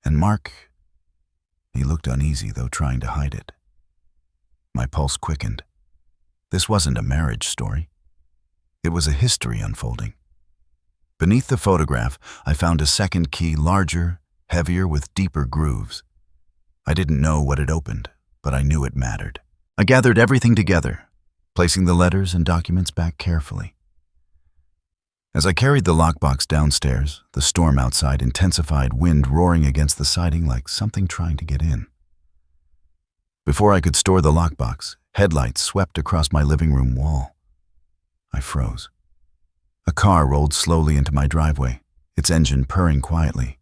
And Mark, he looked uneasy, though trying to hide it. My pulse quickened. This wasn't a marriage story. It was a history unfolding. Beneath the photograph, I found a second key, larger, heavier, with deeper grooves. I didn't know what it opened, but I knew it mattered. I gathered everything together, placing the letters and documents back carefully. As I carried the lockbox downstairs, the storm outside intensified, wind roaring against the siding like something trying to get in. Before I could store the lockbox, headlights swept across my living room wall. I froze. A car rolled slowly into my driveway, its engine purring quietly.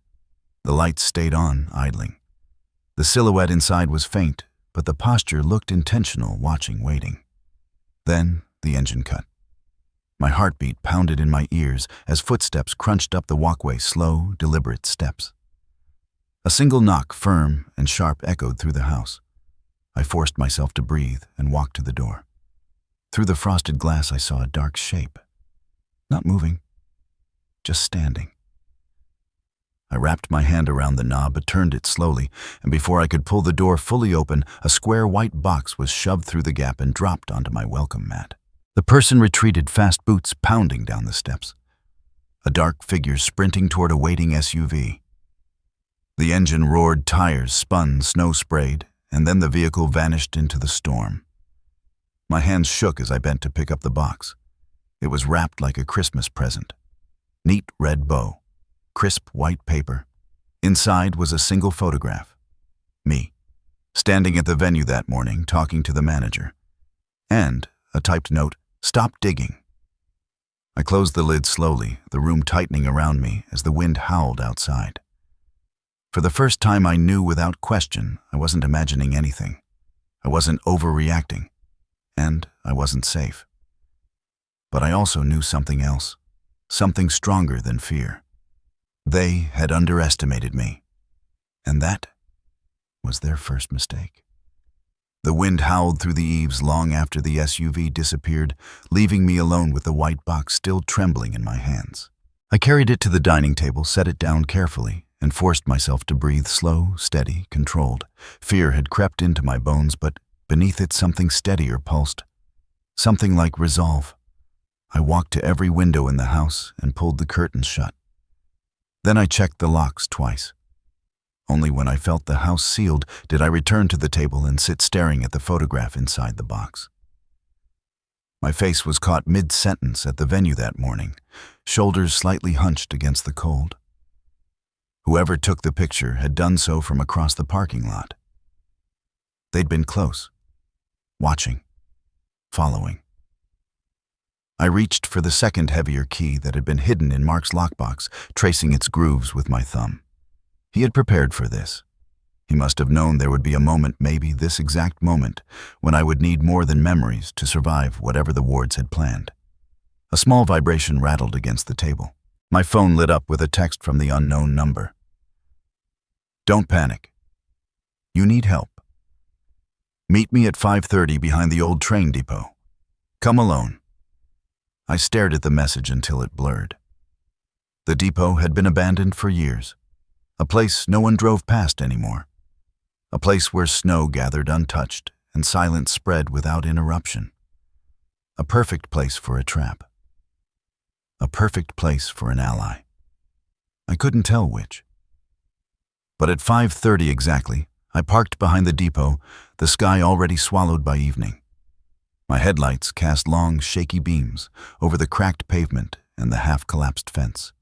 The lights stayed on, idling. The silhouette inside was faint, but the posture looked intentional, watching, waiting. Then the engine cut. My heartbeat pounded in my ears as footsteps crunched up the walkway, slow, deliberate steps. A single knock, firm and sharp, echoed through the house. I forced myself to breathe and walked to the door. Through the frosted glass, I saw a dark shape. Not moving, just standing. I wrapped my hand around the knob but turned it slowly, and before I could pull the door fully open, a square white box was shoved through the gap and dropped onto my welcome mat. The person retreated, fast boots pounding down the steps. A dark figure sprinting toward a waiting SUV. The engine roared, tires spun, snow sprayed, and then the vehicle vanished into the storm. My hands shook as I bent to pick up the box. It was wrapped like a Christmas present. Neat red bow, crisp white paper. Inside was a single photograph. Me, standing at the venue that morning, talking to the manager. And a typed note: "Stop digging." I closed the lid slowly, the room tightening around me as the wind howled outside. For the first time, I knew without question I wasn't imagining anything. I wasn't overreacting. And I wasn't safe. But I also knew something else, something stronger than fear. They had underestimated me, and that was their first mistake. The wind howled through the eaves long after the SUV disappeared, leaving me alone with the white box still trembling in my hands. I carried it to the dining table, set it down carefully, and forced myself to breathe slow, steady, controlled. Fear had crept into my bones, but beneath it something steadier pulsed. Something like resolve. I walked to every window in the house and pulled the curtains shut. Then I checked the locks twice. Only when I felt the house sealed did I return to the table and sit staring at the photograph inside the box. My face was caught mid-sentence at the venue that morning, shoulders slightly hunched against the cold. Whoever took the picture had done so from across the parking lot. They'd been close, watching, following. I reached for the second heavier key that had been hidden in Mark's lockbox, tracing its grooves with my thumb. He had prepared for this. He must have known there would be a moment, maybe this exact moment, when I would need more than memories to survive whatever the wards had planned. A small vibration rattled against the table. My phone lit up with a text from the unknown number. "Don't panic. You need help. Meet me at 5:30 behind the old train depot. Come alone." I stared at the message until it blurred. The depot had been abandoned for years, a place no one drove past anymore, a place where snow gathered untouched and silence spread without interruption. A perfect place for a trap. A perfect place for an ally. I couldn't tell which. But at 5:30 exactly, I parked behind the depot, the sky already swallowed by evening. My headlights cast long, shaky beams over the cracked pavement and the half-collapsed fence.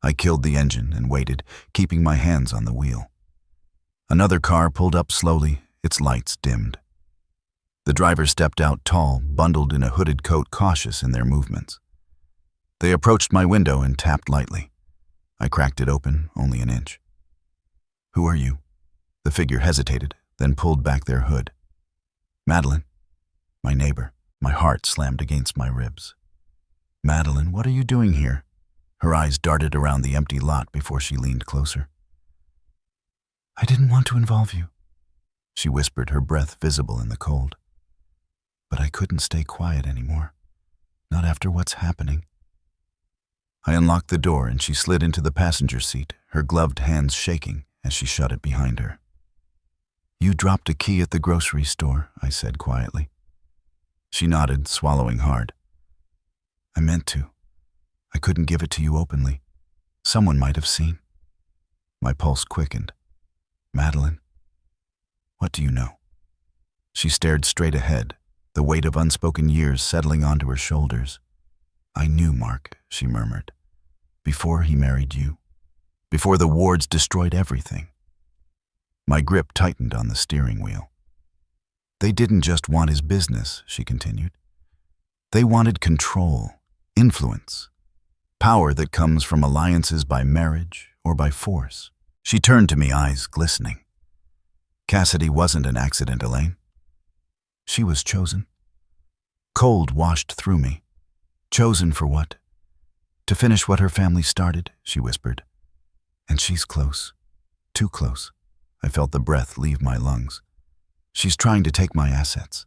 I killed the engine and waited, keeping my hands on the wheel. Another car pulled up slowly, its lights dimmed. The driver stepped out tall, bundled in a hooded coat, cautious in their movements. They approached my window and tapped lightly. I cracked it open, only an inch. "Who are you?" The figure hesitated, then pulled back their hood. "Madeline." My neighbor. My heart slammed against my ribs. "Madeline, what are you doing here?" Her eyes darted around the empty lot before she leaned closer. "I didn't want to involve you," she whispered, her breath visible in the cold. "But I couldn't stay quiet anymore. Not after what's happening." I unlocked the door and she slid into the passenger seat, her gloved hands shaking as she shut it behind her. "You dropped a key at the grocery store," I said quietly. She nodded, swallowing hard. "I meant to. I couldn't give it to you openly. Someone might have seen." My pulse quickened. "Madeline, what do you know?" She stared straight ahead, the weight of unspoken years settling onto her shoulders. "I knew Mark," she murmured, "before he married you, before the wards destroyed everything." My grip tightened on the steering wheel. "They didn't just want his business," she continued. "They wanted control, influence, power that comes from alliances by marriage or by force." She turned to me, eyes glistening. "Cassidy wasn't an accident, Elaine. She was chosen." Cold washed through me. "Chosen for what?" "To finish what her family started," she whispered. "And she's close. Too close." I felt the breath leave my lungs. "She's trying to take my assets."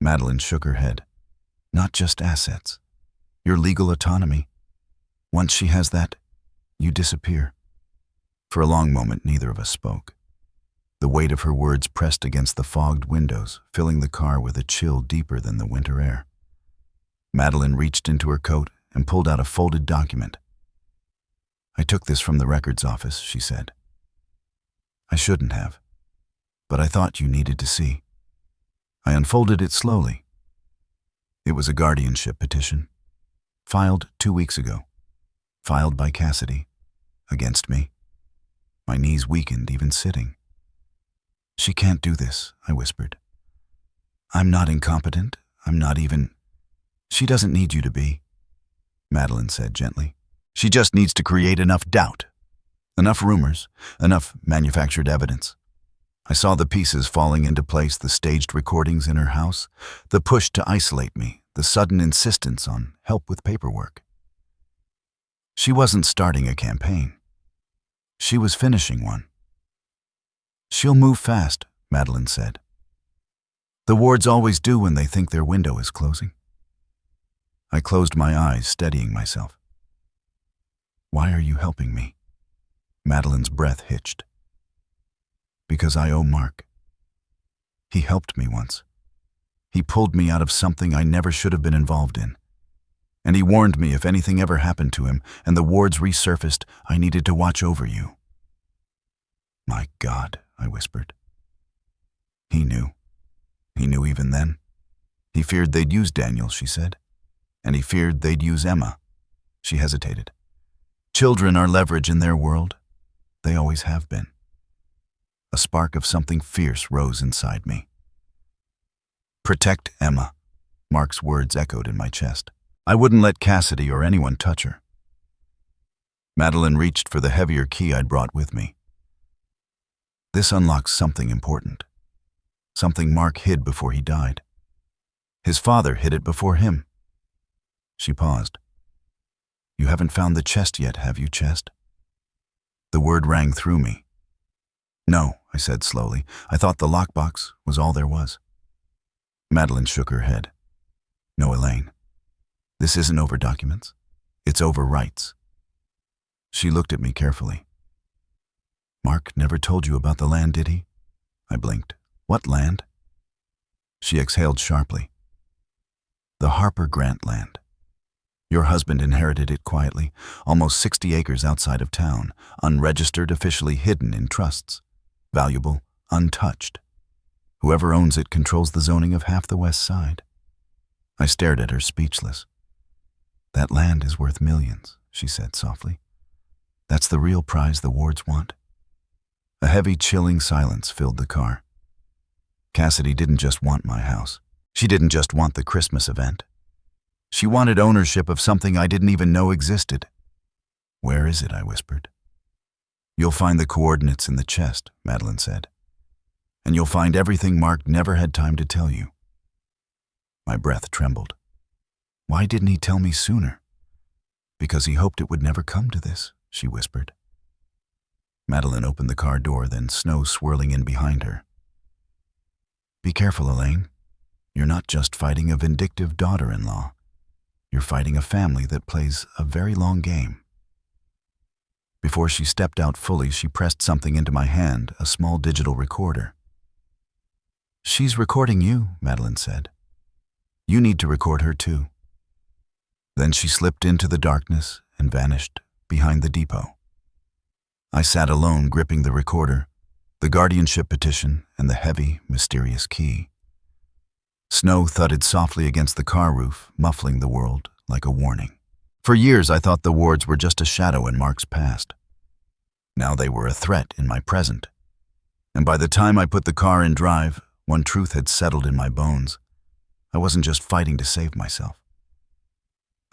Madeline shook her head. "Not just assets. Your legal autonomy. Once she has that, you disappear." For a long moment, neither of us spoke. The weight of her words pressed against the fogged windows, filling the car with a chill deeper than the winter air. Madeline reached into her coat and pulled out a folded document. "I took this from the records office," she said. "I shouldn't have, but I thought you needed to see." I unfolded it slowly. It was a guardianship petition, filed 2 weeks ago, filed by Cassidy, against me. My knees weakened even sitting. "She can't do this," I whispered. "I'm not incompetent. I'm not even... She doesn't need you to be," Madeline said gently. "She just needs to create enough doubt, enough rumors, enough manufactured evidence." I saw the pieces falling into place, the staged recordings in her house, the push to isolate me, the sudden insistence on help with paperwork. She wasn't starting a campaign. She was finishing one. "She'll move fast," Madeline said. "The wards always do when they think their window is closing." I closed my eyes, steadying myself. "Why are you helping me?" Madeline's breath hitched. "Because I owe Mark. He helped me once. He pulled me out of something I never should have been involved in. And he warned me if anything ever happened to him and the wards resurfaced, I needed to watch over you." "My God," I whispered. He knew. He knew even then. He feared they'd use Daniel, she said. And he feared they'd use Emma. She hesitated. Children are leverage in their world. They always have been. A spark of something fierce rose inside me. Protect Emma, Mark's words echoed in my chest. I wouldn't let Cassidy or anyone touch her. Madeline reached for the heavier key I'd brought with me. This unlocks something important. Something Mark hid before he died. His father hid it before him. She paused. You haven't found the chest yet, have you, chest? The word rang through me. No, I said slowly. I thought the lockbox was all there was. Madeline shook her head. No, Elaine. This isn't over documents. It's over rights. She looked at me carefully. Mark never told you about the land, did he? I blinked. What land? She exhaled sharply. The Harper Grant land. Your husband inherited it quietly, almost 60 acres outside of town, unregistered, officially hidden in trusts. Valuable, untouched. Whoever owns it controls the zoning of half the west side. I stared at her, speechless. That land is worth millions, she said softly. That's the real prize the wards want. A heavy, chilling silence filled the car. Cassidy didn't just want my house. She didn't just want the Christmas event. She wanted ownership of something I didn't even know existed. Where is it? I whispered. You'll find the coordinates in the chest, Madeline said. And you'll find everything Mark never had time to tell you. My breath trembled. Why didn't he tell me sooner? Because he hoped it would never come to this, she whispered. Madeline opened the car door, then snow swirling in behind her. Be careful, Elaine. You're not just fighting a vindictive daughter-in-law. You're fighting a family that plays a very long game. Before she stepped out fully, she pressed something into my hand, a small digital recorder. She's recording you, Madeline said. You need to record her too. Then she slipped into the darkness and vanished behind the depot. I sat alone, gripping the recorder, the guardianship petition, and the heavy, mysterious key. Snow thudded softly against the car roof, muffling the world like a warning. For years, I thought the wards were just a shadow in Mark's past. Now they were a threat in my present. And by the time I put the car in drive, one truth had settled in my bones. I wasn't just fighting to save myself.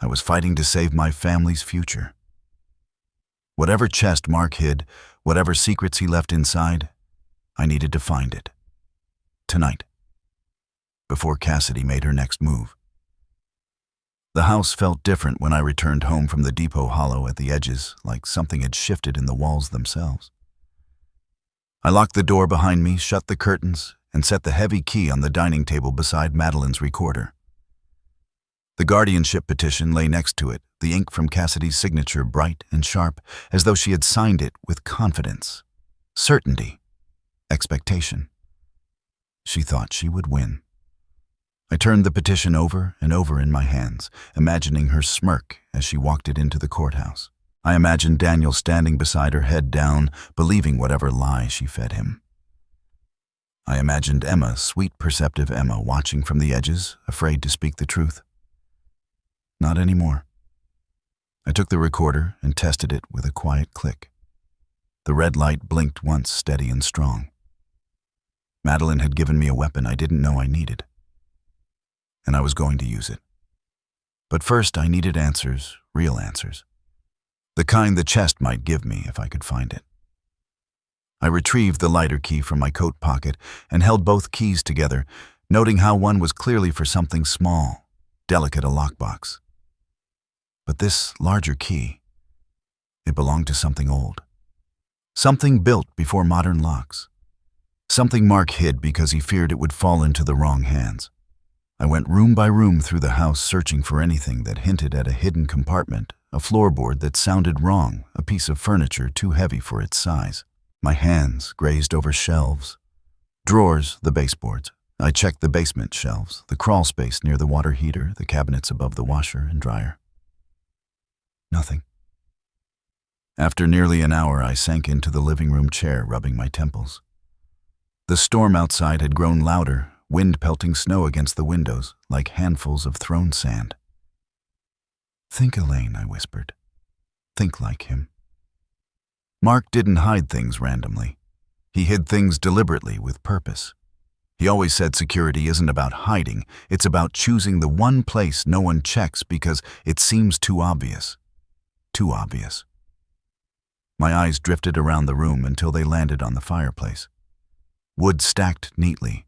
I was fighting to save my family's future. Whatever chest Mark hid, whatever secrets he left inside, I needed to find it. Tonight. Before Cassidy made her next move. The house felt different when I returned home from the depot hollow at the edges, like something had shifted in the walls themselves. I locked the door behind me, shut the curtains, and set the heavy key on the dining table beside Madeline's recorder. The guardianship petition lay next to it, the ink from Cassidy's signature bright and sharp, as though she had signed it with confidence, certainty, expectation. She thought she would win. I turned the petition over and over in my hands, imagining her smirk as she walked it into the courthouse. I imagined Daniel standing beside her, head down, believing whatever lie she fed him. I imagined Emma, sweet, perceptive Emma, watching from the edges, afraid to speak the truth. Not anymore. I took the recorder and tested it with a quiet click. The red light blinked once, steady and strong. Madeline had given me a weapon I didn't know I needed. And I was going to use it. But first I needed answers, real answers. The kind the chest might give me if I could find it. I retrieved the lighter key from my coat pocket and held both keys together, noting how one was clearly for something small, delicate, a lockbox. But this larger key, it belonged to something old. Something built before modern locks. Something Mark hid because he feared it would fall into the wrong hands. I went room by room through the house, searching for anything that hinted at a hidden compartment, a floorboard that sounded wrong, a piece of furniture too heavy for its size. My hands grazed over shelves, drawers, the baseboards. I checked the basement shelves, the crawl space near the water heater, the cabinets above the washer and dryer. Nothing. After nearly an hour, I sank into the living room chair, rubbing my temples. The storm outside had grown louder, wind pelting snow against the windows like handfuls of thrown sand. "Think, Elaine," I whispered. "Think like him." Mark didn't hide things randomly. He hid things deliberately with purpose. He always said security isn't about hiding, it's about choosing the one place no one checks because it seems too obvious. Too obvious. My eyes drifted around the room until they landed on the fireplace. Wood stacked neatly,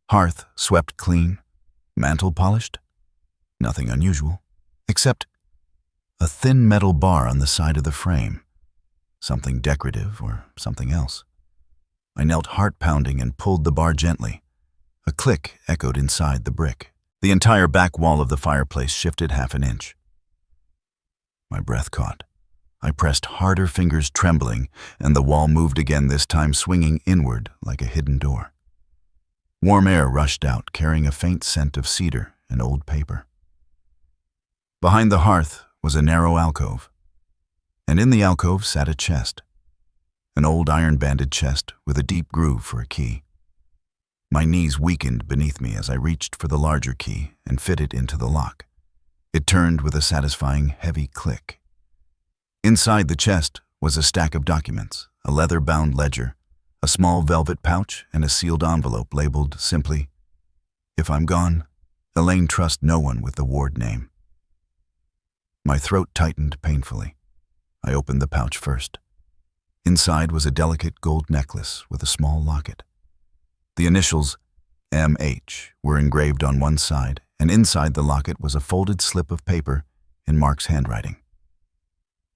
hearth swept clean, mantel polished. Nothing unusual, except a thin metal bar on the side of the frame. Something decorative or something else. I knelt heart-pounding and pulled the bar gently. A click echoed inside the brick. The entire back wall of the fireplace shifted half an inch. My breath caught. I pressed harder, fingers trembling, and the wall moved again, this time swinging inward like a hidden door. Warm air rushed out, carrying a faint scent of cedar and old paper. Behind the hearth was a narrow alcove, and in the alcove sat a chest. An old iron-banded chest with a deep groove for a key. My knees weakened beneath me as I reached for the larger key and fit it into the lock. It turned with a satisfying heavy click. Inside the chest was a stack of documents, a leather-bound ledger, a small velvet pouch, and a sealed envelope labeled simply, "If I'm gone, Elaine, trust no one with the ward name." My throat tightened painfully. I opened the pouch first. Inside was a delicate gold necklace with a small locket. The initials M.H. were engraved on one side, and inside the locket was a folded slip of paper in Mark's handwriting.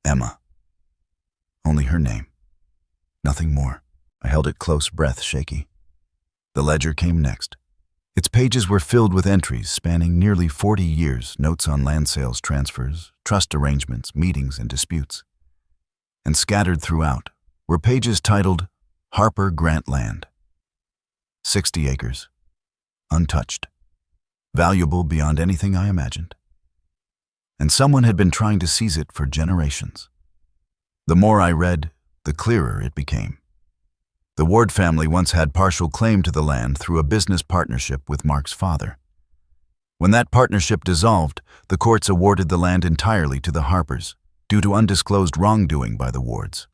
Emma. Only her name. Nothing more. I held it close, breath shaky. The ledger came next. Its pages were filled with entries spanning nearly 40 years, notes on land sales, transfers, trust arrangements, meetings, and disputes. And scattered throughout were pages titled Harper Grant Land. 60 acres. Untouched. Valuable beyond anything I imagined. And someone had been trying to seize it for generations. The more I read, the clearer it became. The Ward family once had partial claim to the land through a business partnership with Mark's father. When that partnership dissolved, the courts awarded the land entirely to the Harpers due to undisclosed wrongdoing by the Wards.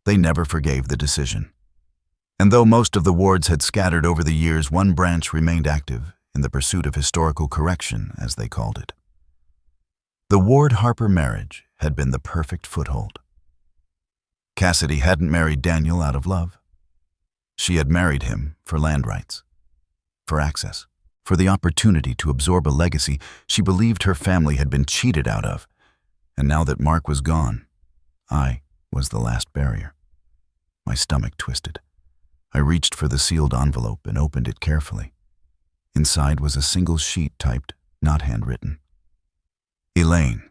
They never forgave the decision. And though most of the Wards had scattered over the years, one branch remained active in the pursuit of historical correction, as they called it. The Ward-Harper marriage had been the perfect foothold. Cassidy hadn't married Daniel out of love. She had married him for land rights, for access, for the opportunity to absorb a legacy she believed her family had been cheated out of. And now that Mark was gone, I was the last barrier. My stomach twisted. I reached for the sealed envelope and opened it carefully. Inside was a single sheet typed, not handwritten. Elaine,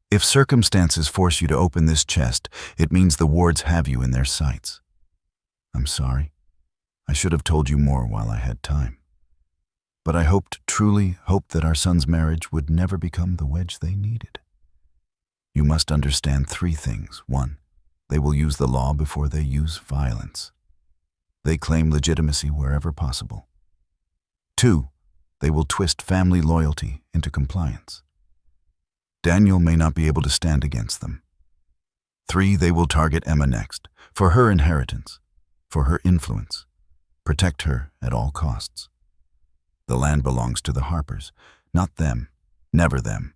if circumstances force you to open this chest, it means the Wards have you in their sights. I'm sorry. I should have told you more while I had time. But I truly hoped that our son's marriage would never become the wedge they needed. You must understand 3 things. 1, they will use the law before they use violence. They claim legitimacy wherever possible. 2, they will twist family loyalty into compliance. Daniel may not be able to stand against them. 3, they will target Emma next, for her inheritance, for her influence. Protect her at all costs. The land belongs to the Harpers, not them, never them.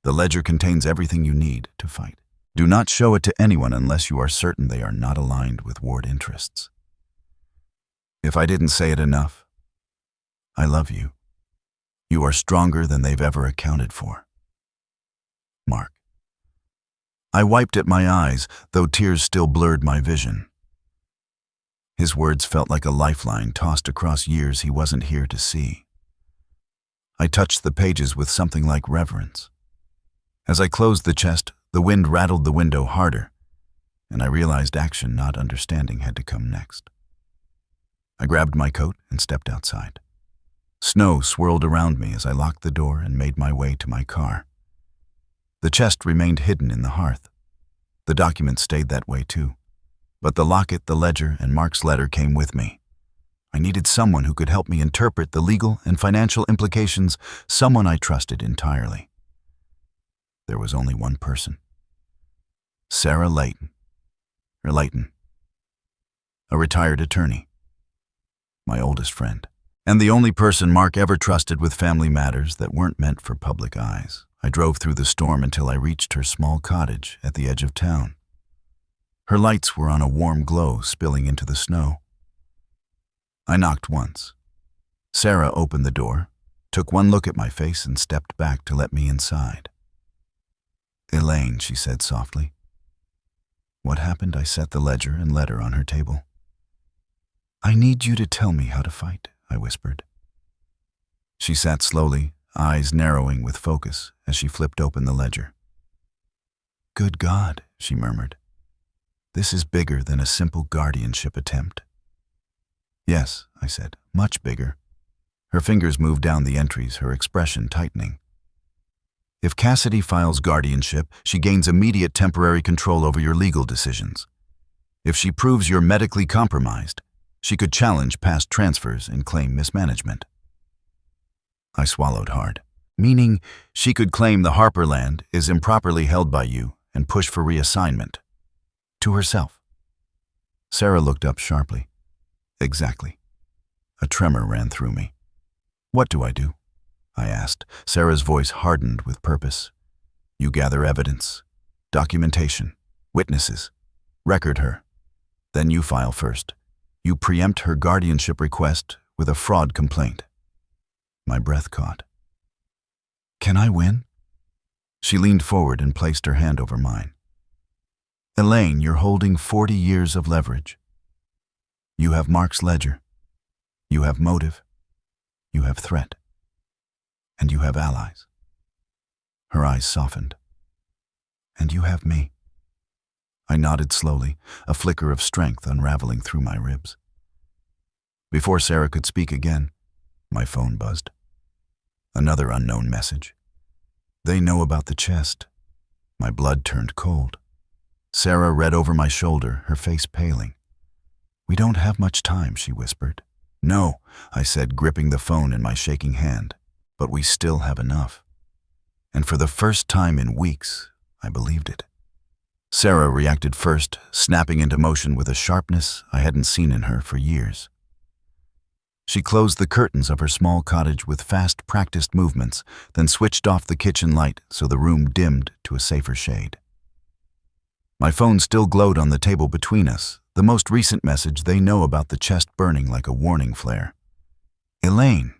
The ledger contains everything you need to fight. Do not show it to anyone unless you are certain they are not aligned with Ward interests. If I didn't say it enough, I love you. You are stronger than they've ever accounted for. Mark. I wiped at my eyes, though tears still blurred my vision. His words felt like a lifeline tossed across years he wasn't here to see. I touched the pages with something like reverence. As I closed the chest, the wind rattled the window harder, and I realized action, not understanding, had to come next. I grabbed my coat and stepped outside. Snow swirled around me as I locked the door and made my way to my car. The chest remained hidden in the hearth. The documents stayed that way too, but the locket, the ledger, and Mark's letter came with me. I needed someone who could help me interpret the legal and financial implications, someone I trusted entirely. There was only one person. Sarah Layton. A retired attorney. My oldest friend. And the only person Mark ever trusted with family matters that weren't meant for public eyes. I drove through the storm until I reached her small cottage at the edge of town. Her lights were on a warm glow spilling into the snow. I knocked once. Sarah opened the door, took one look at my face, and stepped back to let me inside. "Elaine," she said softly. What happened? I set the ledger and letter on her table. "I need you to tell me how to fight," I whispered. She sat slowly, eyes narrowing with focus as she flipped open the ledger. "Good God," she murmured. "This is bigger than a simple guardianship attempt." "Yes," I said, "much bigger." Her fingers moved down the entries, her expression tightening. "If Cassidy files guardianship, she gains immediate temporary control over your legal decisions. If she proves you're medically compromised, she could challenge past transfers and claim mismanagement." I swallowed hard. "Meaning she could claim the Harper land is improperly held by you and push for reassignment. To herself." Sarah looked up sharply. "Exactly." A tremor ran through me. "What do I do?" I asked. Sarah's voice hardened with purpose. "You gather evidence, documentation, witnesses, record her. Then you file first. You preempt her guardianship request with a fraud complaint." My breath caught. "Can I win?" She leaned forward and placed her hand over mine. "Elaine, you're holding 40 years of leverage. You have Mark's ledger. You have motive. You have threat. And you have allies." Her eyes softened. "And you have me." I nodded slowly, a flicker of strength unraveling through my ribs. Before Sarah could speak again, my phone buzzed. Another unknown message. "They know about the chest." My blood turned cold. Sarah read over my shoulder, her face paling. "We don't have much time," she whispered. "No," I said, gripping the phone in my shaking hand. "But we still have enough." And for the first time in weeks, I believed it. Sarah reacted first, snapping into motion with a sharpness I hadn't seen in her for years. She closed the curtains of her small cottage with fast, practiced movements, then switched off the kitchen light so the room dimmed to a safer shade. My phone still glowed on the table between us, the most recent message they know about the chest burning like a warning flare. "Elaine,"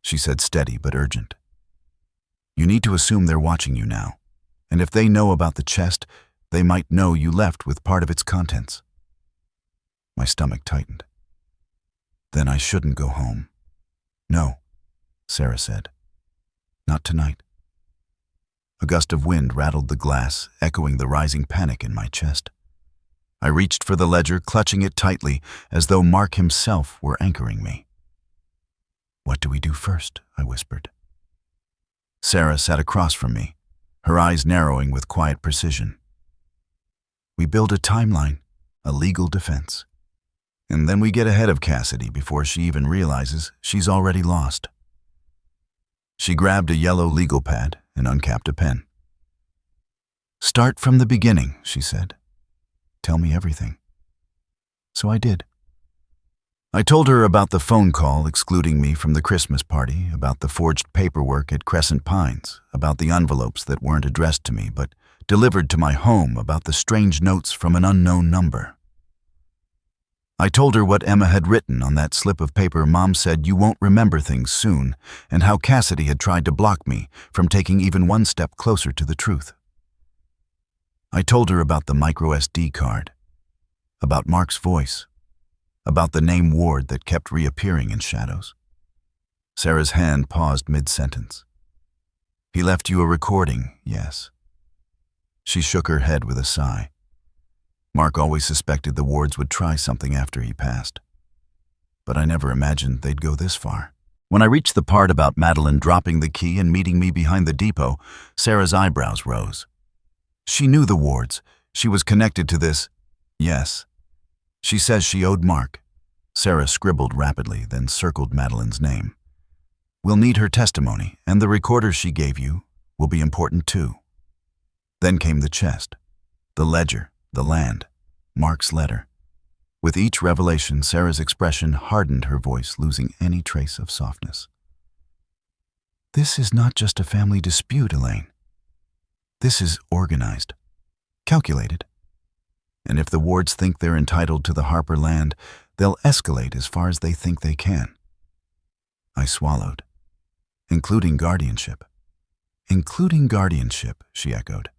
she said, steady but urgent. "You need to assume they're watching you now, and if they know about the chest, they might know you left with part of its contents." My stomach tightened. "Then I shouldn't go home." "No," Sarah said. "Not tonight." A gust of wind rattled the glass, echoing the rising panic in my chest. I reached for the ledger, clutching it tightly, as though Mark himself were anchoring me. "What do we do first?" I whispered. Sarah sat across from me, her eyes narrowing with quiet precision. "We build a timeline, a legal defense. And then we get ahead of Cassidy before she even realizes she's already lost." She grabbed a yellow legal pad and uncapped a pen. "Start from the beginning," she said. "Tell me everything." So I did. I told her about the phone call excluding me from the Christmas party, about the forged paperwork at Crescent Pines, about the envelopes that weren't addressed to me but delivered to my home, about the strange notes from an unknown number. I told her what Emma had written on that slip of paper Mom said you won't remember things soon, and how Cassidy had tried to block me from taking even one step closer to the truth. I told her about the micro SD card, about Mark's voice, about the name Ward that kept reappearing in shadows. Sarah's hand paused mid-sentence. "He left you a recording, yes." She shook her head with a sigh. Mark always suspected the Wards would try something after he passed. But I never imagined they'd go this far. When I reached the part about Madeline dropping the key and meeting me behind the depot, Sarah's eyebrows rose. She knew the Wards. She was connected to this. Yes. She says she owed Mark. Sarah scribbled rapidly, then circled Madeline's name. We'll need her testimony, and the recorder she gave you will be important too. Then came the chest, the ledger, the land, Mark's letter. With each revelation, Sarah's expression hardened, her voice losing any trace of softness. This is not just a family dispute, Elaine. This is organized, calculated. And if the Wards think they're entitled to the Harper land, they'll escalate as far as they think they can. I swallowed. Including guardianship. Including guardianship, she echoed.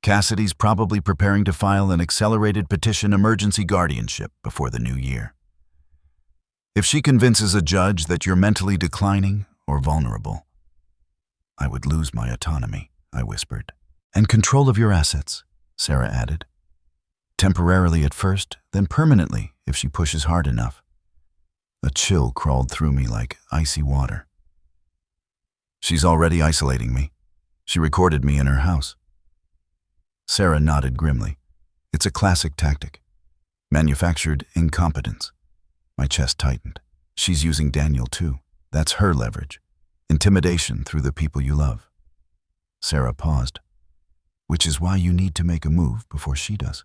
Cassidy's probably preparing to file an accelerated petition emergency guardianship before the new year. If she convinces a judge that you're mentally declining or vulnerable, I would lose my autonomy, I whispered. And control of your assets, Sarah added. Temporarily at first, then permanently if she pushes hard enough. A chill crawled through me like icy water. She's already isolating me. She recorded me in her house. Sarah nodded grimly. It's a classic tactic. Manufactured incompetence. My chest tightened. She's using Daniel too. That's her leverage. Intimidation through the people you love. Sarah paused. Which is why you need to make a move before she does.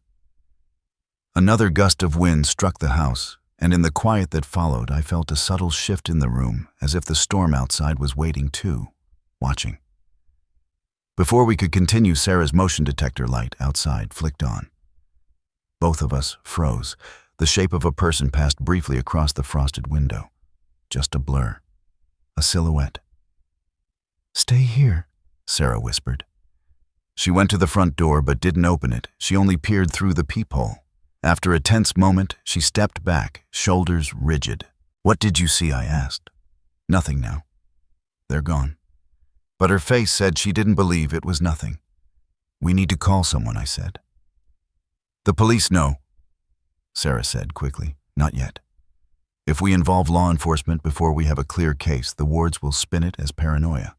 Another gust of wind struck the house, and in the quiet that followed, I felt a subtle shift in the room, as if the storm outside was waiting too, watching. Before we could continue, Sarah's motion detector light outside flicked on. Both of us froze. The shape of a person passed briefly across the frosted window. Just a blur. A silhouette. Stay here, Sarah whispered. She went to the front door but didn't open it. She only peered through the peephole. After a tense moment, she stepped back, shoulders rigid. What did you see? I asked. Nothing now. They're gone. But her face said she didn't believe it was nothing. We need to call someone, I said. The police know, Sarah said quickly. Not yet. If we involve law enforcement before we have a clear case, the Wards will spin it as paranoia.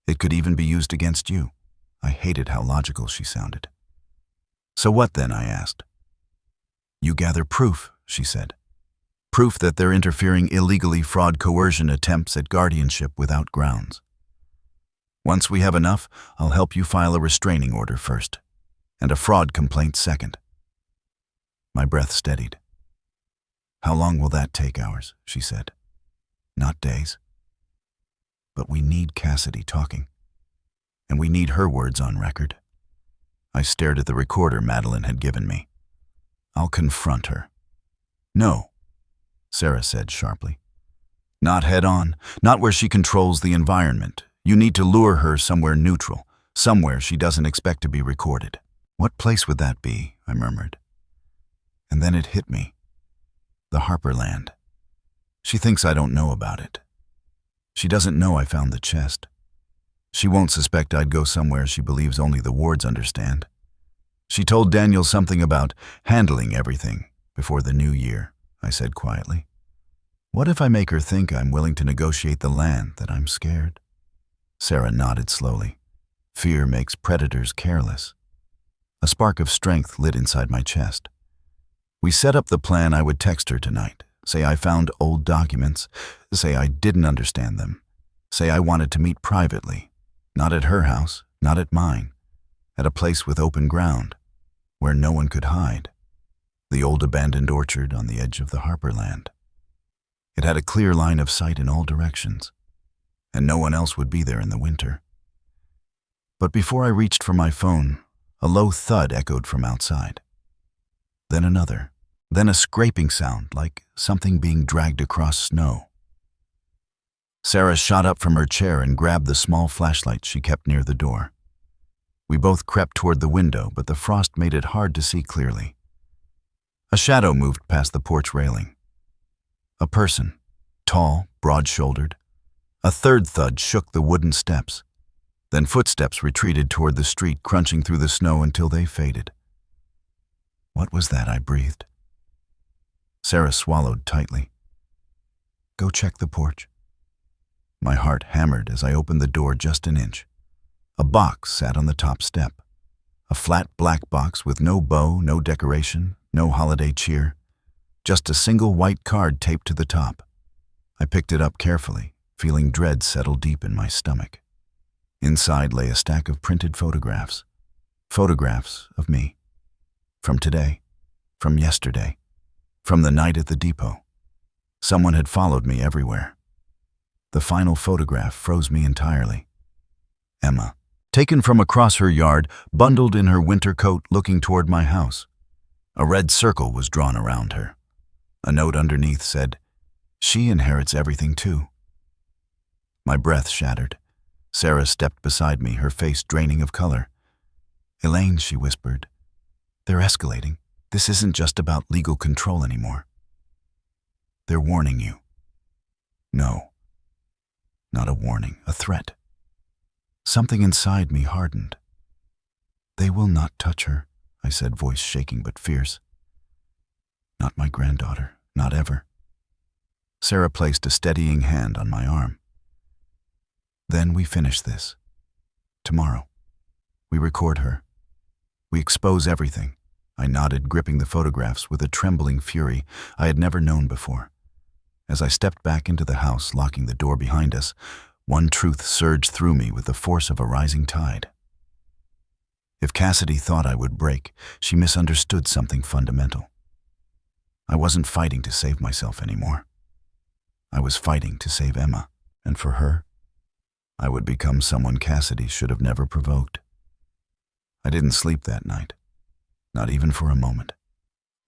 It could even be used against you. I hated how logical she sounded. So what then? I asked. You gather proof, she said. Proof that they're interfering illegally, fraud, coercion attempts at guardianship without grounds. Once we have enough, I'll help you file a restraining order first, and a fraud complaint second. My breath steadied. How long will that take? Hours, she said. Not days. But we need Cassidy talking, and we need her words on record. I stared at the recorder Madeline had given me. I'll confront her. No, Sarah said sharply. Not head on, not where she controls the environment. You need to lure her somewhere neutral, somewhere she doesn't expect to be recorded. What place would that be? I murmured. And then it hit me. The Harper land. She thinks I don't know about it. She doesn't know I found the chest. She won't suspect I'd go somewhere she believes only the Wards understand. She told Daniel something about handling everything before the new year, I said quietly. What if I make her think I'm willing to negotiate the land, that I'm scared? Sarah nodded slowly. Fear makes predators careless. A spark of strength lit inside my chest. We set up the plan I would text her tonight. Say I found old documents. Say I didn't understand them. Say I wanted to meet privately. Not at her house, not at mine. At a place with open ground, where no one could hide. The old abandoned orchard on the edge of the Harper land. It had a clear line of sight in all directions, and no one else would be there in the winter. But before I reached for my phone, a low thud echoed from outside. Then another, then a scraping sound like something being dragged across snow. Sarah shot up from her chair and grabbed the small flashlight she kept near the door. We both crept toward the window, but the frost made it hard to see clearly. A shadow moved past the porch railing. A person, tall, broad-shouldered. A third thud shook the wooden steps. Then footsteps retreated toward the street, crunching through the snow until they faded. What was that? I breathed. Sarah swallowed tightly. Go check the porch. My heart hammered as I opened the door just an inch. A box sat on the top step. A flat black box with no bow, no decoration, no holiday cheer. just a single white card taped to the top. I picked it up carefully, feeling dread settle deep in my stomach. Inside lay a stack of printed photographs. Photographs of me. From today, from yesterday, from the night at the depot. Someone had followed me everywhere. The final photograph froze me entirely. Emma, taken from across her yard, bundled in her winter coat, looking toward my house. A red circle was drawn around her. A note underneath said, "She inherits everything too." My breath shattered. Sarah stepped beside me, her face draining of color. "Elaine," she whispered, "they're escalating. This isn't just about legal control anymore. They're warning you." No, not a warning, a threat. Something inside me hardened. "They will not touch her," I said, voice shaking but fierce. "Not my granddaughter, not ever." Sarah placed a steadying hand on my arm. "Then we finish this. Tomorrow. We record her. We expose everything." I nodded, gripping the photographs with a trembling fury I had never known before. As I stepped back into the house, locking the door behind us, one truth surged through me with the force of a rising tide. If Cassidy thought I would break, she misunderstood something fundamental. I wasn't fighting to save myself anymore. I was fighting to save Emma, and for her, I would become someone Cassidy should have never provoked. I didn't sleep that night, not even for a moment.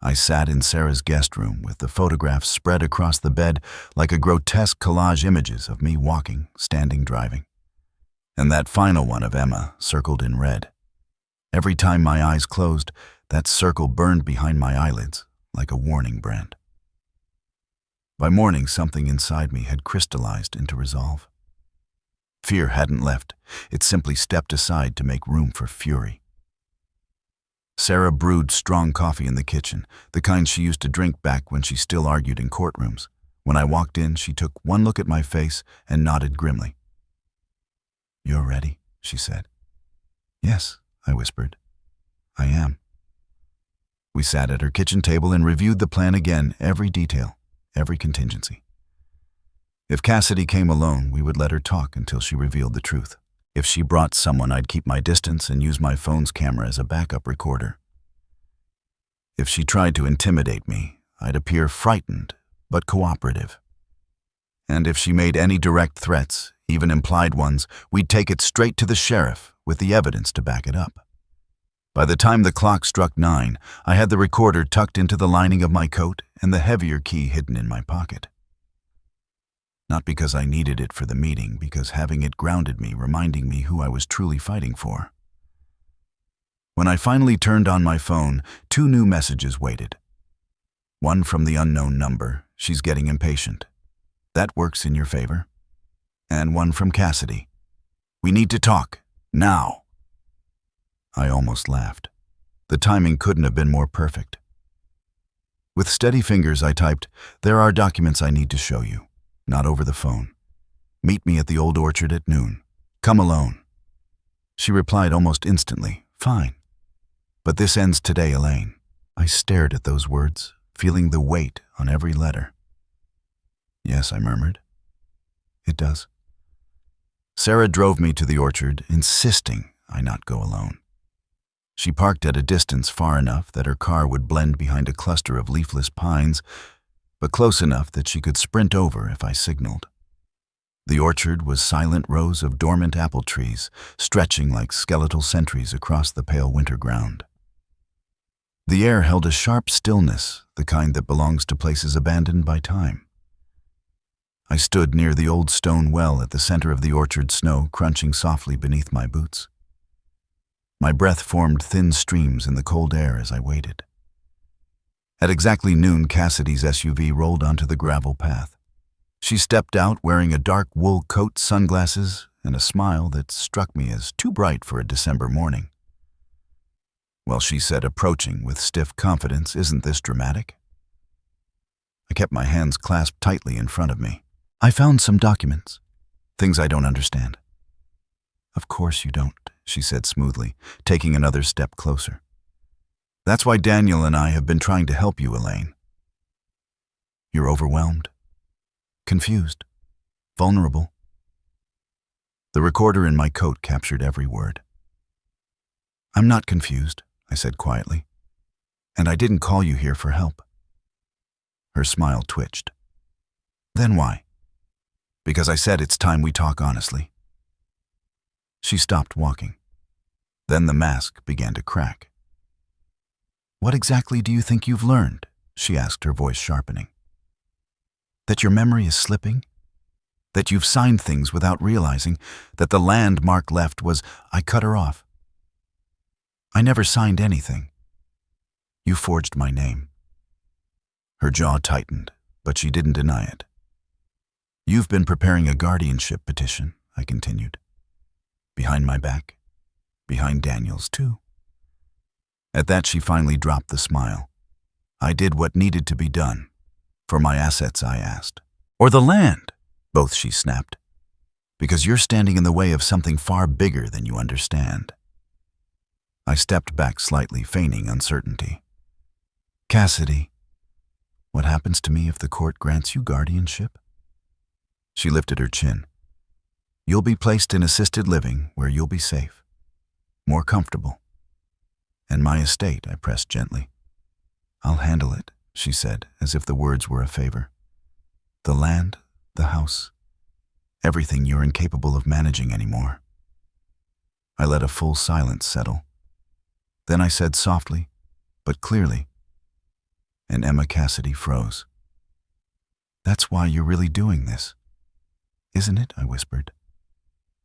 I sat in Sarah's guest room with the photographs spread across the bed like a grotesque collage, images of me walking, standing, driving. And that final one of Emma circled in red. Every time my eyes closed, that circle burned behind my eyelids like a warning brand. By morning, something inside me had crystallized into resolve. Fear hadn't left. It simply stepped aside to make room for fury. Sarah brewed strong coffee in the kitchen, the kind she used to drink back when she still argued in courtrooms. When I walked in, she took one look at my face and nodded grimly. "You're ready," she said. "Yes," I whispered. "I am." We sat at her kitchen table and reviewed the plan again, every detail, every contingency. If Cassidy came alone, we would let her talk until she revealed the truth. If she brought someone, I'd keep my distance and use my phone's camera as a backup recorder. If she tried to intimidate me, I'd appear frightened but cooperative. And if she made any direct threats, even implied ones, we'd take it straight to the sheriff with the evidence to back it up. By the time the clock struck 9, I had the recorder tucked into the lining of my coat and the heavier key hidden in my pocket. Not because I needed it for the meeting, because having it grounded me, reminding me who I was truly fighting for. When I finally turned on my phone, 2 new messages waited. One from the unknown number, "She's getting impatient. That works in your favor." And one from Cassidy, "We need to talk, now." I almost laughed. The timing couldn't have been more perfect. With steady fingers, I typed, "There are documents I need to show you. Not over the phone. Meet me at the old orchard at noon. Come alone." She replied almost instantly, "Fine. But this ends today, Elaine." I stared at those words, feeling the weight on every letter. "Yes," I murmured. "It does." Sarah drove me to the orchard, insisting I not go alone. She parked at a distance far enough that her car would blend behind a cluster of leafless pines, but close enough that she could sprint over if I signaled. The orchard was silent rows of dormant apple trees, stretching like skeletal sentries across the pale winter ground. The air held a sharp stillness, the kind that belongs to places abandoned by time. I stood near the old stone well at the center of the orchard, snow crunching softly beneath my boots. My breath formed thin streams in the cold air as I waited. At exactly noon, Cassidy's SUV rolled onto the gravel path. She stepped out wearing a dark wool coat, sunglasses, and a smile that struck me as too bright for a December morning. "Well," she said, approaching with stiff confidence, "isn't this dramatic?" I kept my hands clasped tightly in front of me. "I found some documents. Things I don't understand." "Of course you don't," she said smoothly, taking another step closer. "That's why Daniel and I have been trying to help you, Elaine. You're overwhelmed, confused, vulnerable. The recorder in my coat captured every word. I'm not confused, I said quietly, and I didn't call you here for help. Her smile twitched. Then why? Because I said it's time we talk honestly. She stopped walking. Then the mask began to crack. What exactly do you think you've learned? She asked, her voice sharpening. That your memory is slipping? That you've signed things without realizing that the land Mark left was, I cut her off. I never signed anything. You forged my name. Her jaw tightened, but she didn't deny it. You've been preparing a guardianship petition, I continued. Behind my back. Behind Daniel's, too. At that, she finally dropped the smile. I did what needed to be done. For my assets, I asked. Or the land, both, she snapped. Because you're standing in the way of something far bigger than you understand. I stepped back slightly, feigning uncertainty. Cassidy, what happens to me if the court grants you guardianship? She lifted her chin. You'll be placed in assisted living where you'll be safe, more comfortable. And my estate, I pressed gently. I'll handle it, she said, as if the words were a favor. The land, the house, everything you're incapable of managing anymore. I let a full silence settle. Then I said softly, but clearly, and Emma Cassidy froze. That's why you're really doing this, isn't it? I whispered.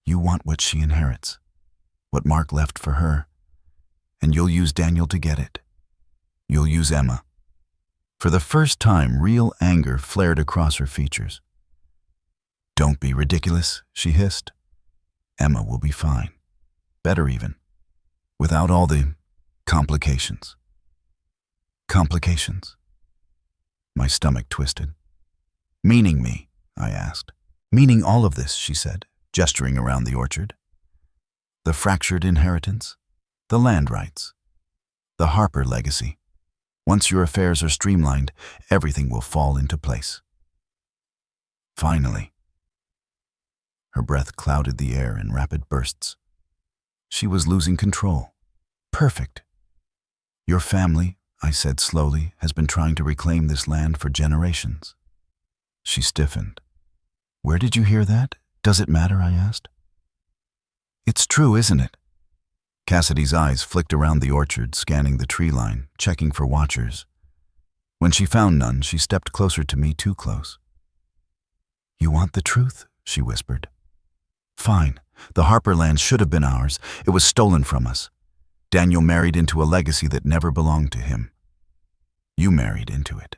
You want what she inherits, what Mark left for her, and you'll use Daniel to get it. You'll use Emma. For the first time, real anger flared across her features. Don't be ridiculous, she hissed. Emma will be fine. Better even. Without all the complications. Complications? My stomach twisted. Meaning me, I asked. Meaning all of this, she said, gesturing around the orchard. The fractured inheritance, the land rights, the Harper legacy. Once your affairs are streamlined, everything will fall into place. Finally. Her breath clouded the air in rapid bursts. She was losing control. Perfect. Your family, I said slowly, has been trying to reclaim this land for generations. She stiffened. Where did you hear that? Does it matter? I asked. It's true, isn't it? Cassidy's eyes flicked around the orchard, scanning the tree line, checking for watchers. When she found none, she stepped closer to me, too close. You want the truth? She whispered. Fine. The Harper land should have been ours. It was stolen from us. Daniel married into a legacy that never belonged to him. You married into it.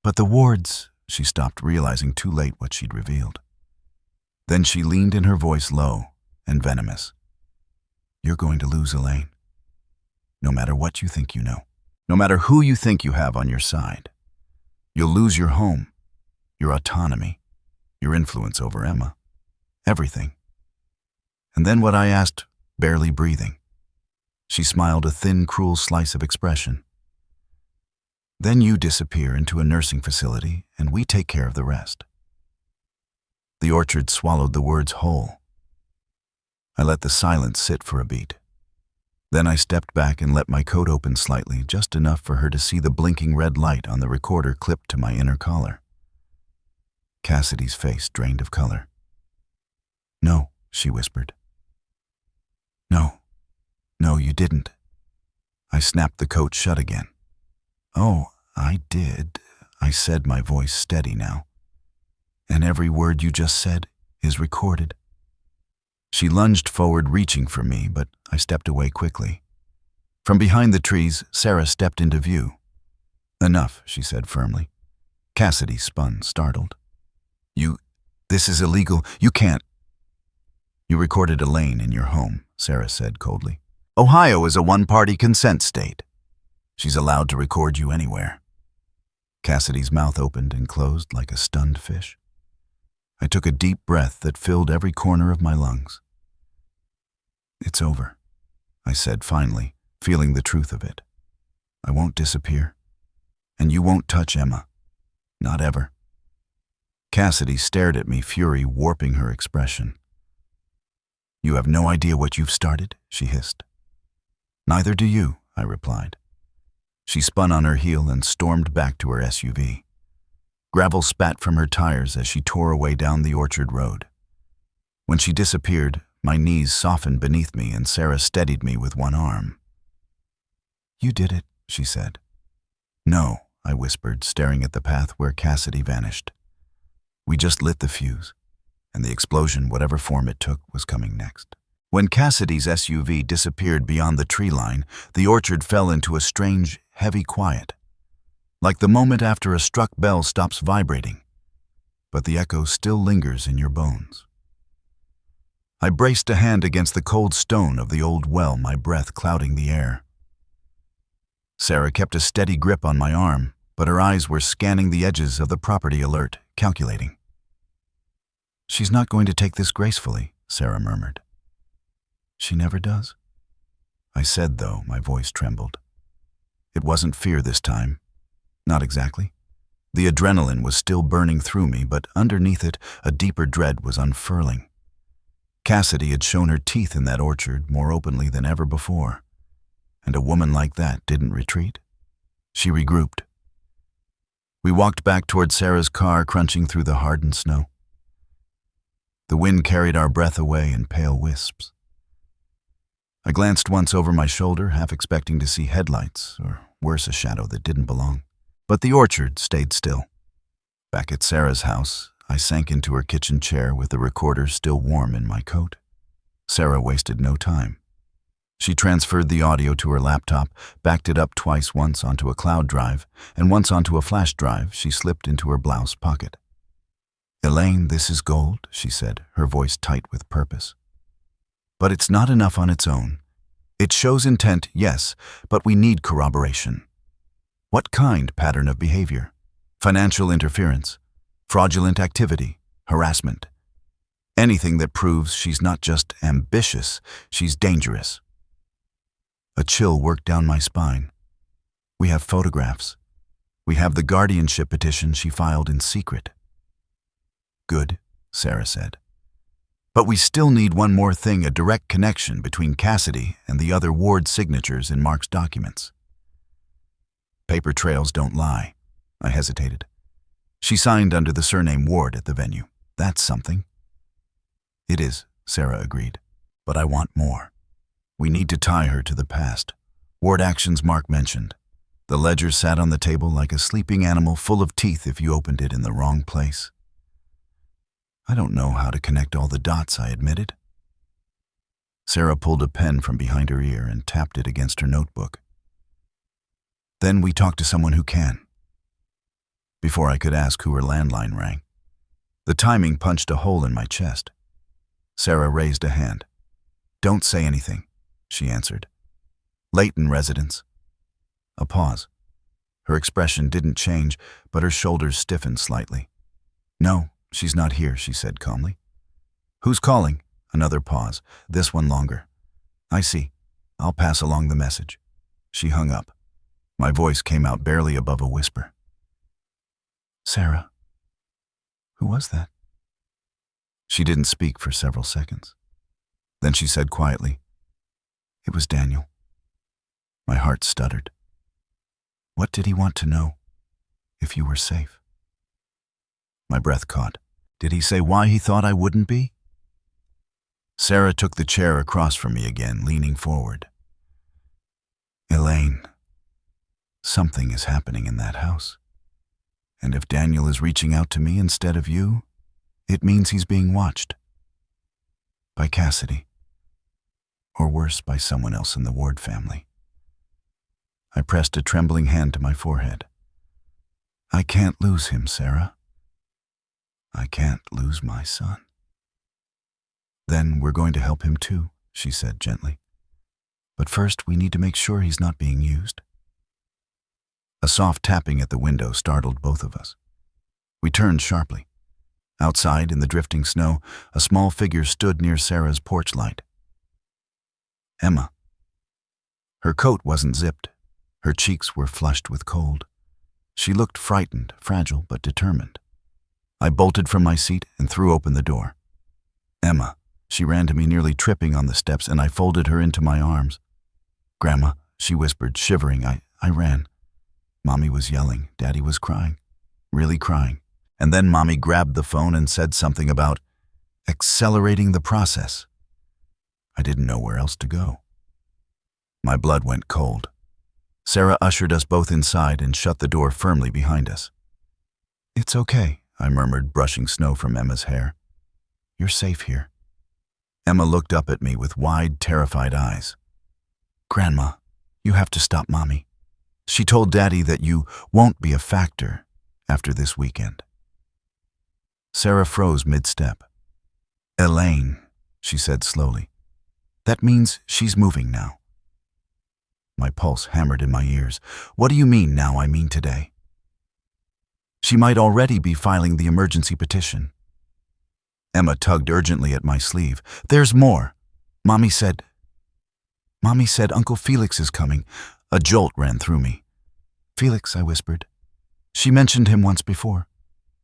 But the wards, she stopped, realizing too late what she'd revealed. Then she leaned in, her voice low and venomous. You're going to lose Elaine. No matter what you think you know. No matter who you think you have on your side. You'll lose your home, your autonomy, your influence over Emma. Everything. And then what I asked, barely breathing. She smiled, a thin, cruel slice of expression. Then you disappear into a nursing facility, and we take care of the rest. The orchard swallowed the words whole. I let the silence sit for a beat. Then I stepped back and let my coat open slightly, just enough for her to see the blinking red light on the recorder clipped to my inner collar. Cassidy's face drained of color. No, she whispered. No, you didn't. I snapped the coat shut again. Oh, I did, I said, my voice steady now. And every word you just said is recorded. She lunged forward, reaching for me, but I stepped away quickly. From behind the trees, Sarah stepped into view. Enough, she said firmly. Cassidy spun, startled. This is illegal. You can't. You recorded Elaine in your home, Sarah said coldly. Ohio is a one-party consent state. She's allowed to record you anywhere. Cassidy's mouth opened and closed like a stunned fish. I took a deep breath that filled every corner of my lungs. It's over, I said finally, feeling the truth of it. I won't disappear, and you won't touch Emma. Not ever. Cassidy stared at me, fury warping her expression. You have no idea what you've started, she hissed. Neither do you, I replied. She spun on her heel and stormed back to her SUV. Gravel spat from her tires as she tore away down the orchard road. When she disappeared, my knees softened beneath me and Sarah steadied me with one arm. You did it, she said. No, I whispered, staring at the path where Cassidy vanished. We just lit the fuse, and the explosion, whatever form it took, was coming next. When Cassidy's SUV disappeared beyond the tree line, the orchard fell into a strange, heavy quiet, like the moment after a struck bell stops vibrating, but the echo still lingers in your bones. I braced a hand against the cold stone of the old well, my breath clouding the air. Sarah kept a steady grip on my arm, but her eyes were scanning the edges of the property, alert, calculating. She's not going to take this gracefully, Sarah murmured. She never does. I said, though, my voice trembled. It wasn't fear this time. Not exactly. The adrenaline was still burning through me, but underneath it, a deeper dread was unfurling. Cassidy had shown her teeth in that orchard more openly than ever before. And a woman like that didn't retreat. She regrouped. We walked back toward Sarah's car, crunching through the hardened snow. The wind carried our breath away in pale wisps. I glanced once over my shoulder, half expecting to see headlights, or worse, a shadow that didn't belong. But the orchard stayed still. Back at Sarah's house, I sank into her kitchen chair with the recorder still warm in my coat. Sarah wasted no time. She transferred the audio to her laptop, backed it up twice, once onto a cloud drive, and once onto a flash drive she slipped into her blouse pocket. Elaine, this is gold, she said, her voice tight with purpose. But it's not enough on its own. It shows intent, yes, but we need corroboration. What kind pattern of behavior? Financial interference, fraudulent activity, harassment. Anything that proves she's not just ambitious, she's dangerous. A chill worked down my spine. We have photographs. We have the guardianship petition she filed in secret. Good, Sarah said. But we still need one more thing, a direct connection between Cassidy and the other Ward signatures in Mark's documents. Paper trails don't lie. I hesitated. She signed under the surname Ward at the venue. That's something. It is, Sarah agreed. But I want more. We need to tie her to the past. Ward actions Mark mentioned. The ledger sat on the table like a sleeping animal full of teeth if you opened it in the wrong place. I don't know how to connect all the dots, I admitted. Sarah pulled a pen from behind her ear and tapped it against her notebook. Then we talked to someone who can. Before I could ask who her landline rang, the timing punched a hole in my chest. Sarah raised a hand. Don't say anything, she answered. Layton residence. A pause. Her expression didn't change, but her shoulders stiffened slightly. No, she's not here, she said calmly. Who's calling? Another pause, this one longer. I see. I'll pass along the message. She hung up. My voice came out barely above a whisper. Sarah. Who was that? She didn't speak for several seconds. Then she said quietly, It was Daniel. My heart stuttered. What did he want to know? If you were safe? My breath caught. Did he say why he thought I wouldn't be? Sarah took the chair across from me again, leaning forward. Elaine, something is happening in that house. And if Daniel is reaching out to me instead of you, it means he's being watched. By Cassidy. Or worse, by someone else in the Ward family. I pressed a trembling hand to my forehead. I can't lose him, Sarah. I can't lose my son. Then we're going to help him too, she said gently. But first we need to make sure he's not being used. A soft tapping at the window startled both of us. We turned sharply. Outside, in the drifting snow, a small figure stood near Sarah's porch light. Emma. Her coat wasn't zipped. Her cheeks were flushed with cold. She looked frightened, fragile, but determined. I bolted from my seat and threw open the door. "Emma." She ran to me, nearly tripping on the steps, and I folded her into my arms. "Grandma," she whispered, shivering. I ran. Mommy was yelling. Daddy was crying. Really crying. And then Mommy grabbed the phone and said something about accelerating the process. I didn't know where else to go. My blood went cold. Sarah ushered us both inside and shut the door firmly behind us. "It's okay," I murmured, brushing snow from Emma's hair. "You're safe here." Emma looked up at me with wide, terrified eyes. "Grandma, you have to stop Mommy. She told Daddy that you won't be a factor after this weekend." Sarah froze mid-step. "Elaine," she said slowly. "That means she's moving now." My pulse hammered in my ears. "What do you mean now? I mean today." "She might already be filing the emergency petition." Emma tugged urgently at my sleeve. "There's more. Mommy said Uncle Felix is coming." A jolt ran through me. "Felix," I whispered. "She mentioned him once before."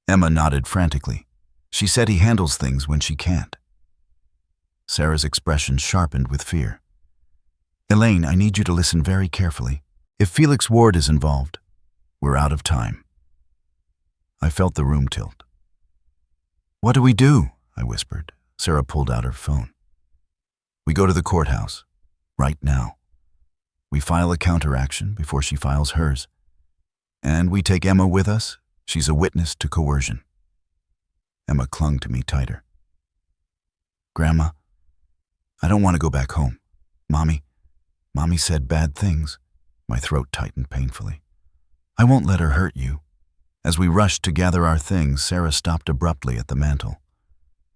Emma nodded frantically. "She said he handles things when she can't." Sarah's expression sharpened with fear. "Elaine, I need you to listen very carefully. If Felix Ward is involved, we're out of time." I felt the room tilt. "What do we do?" I whispered. Sarah pulled out her phone. "We go to the courthouse. Right now. We file a counteraction before she files hers. And we take Emma with us. She's a witness to coercion." Emma clung to me tighter. "Grandma, I don't want to go back home. Mommy said bad things." My throat tightened painfully. "I won't let her hurt you." As we rushed to gather our things, Sarah stopped abruptly at the mantel.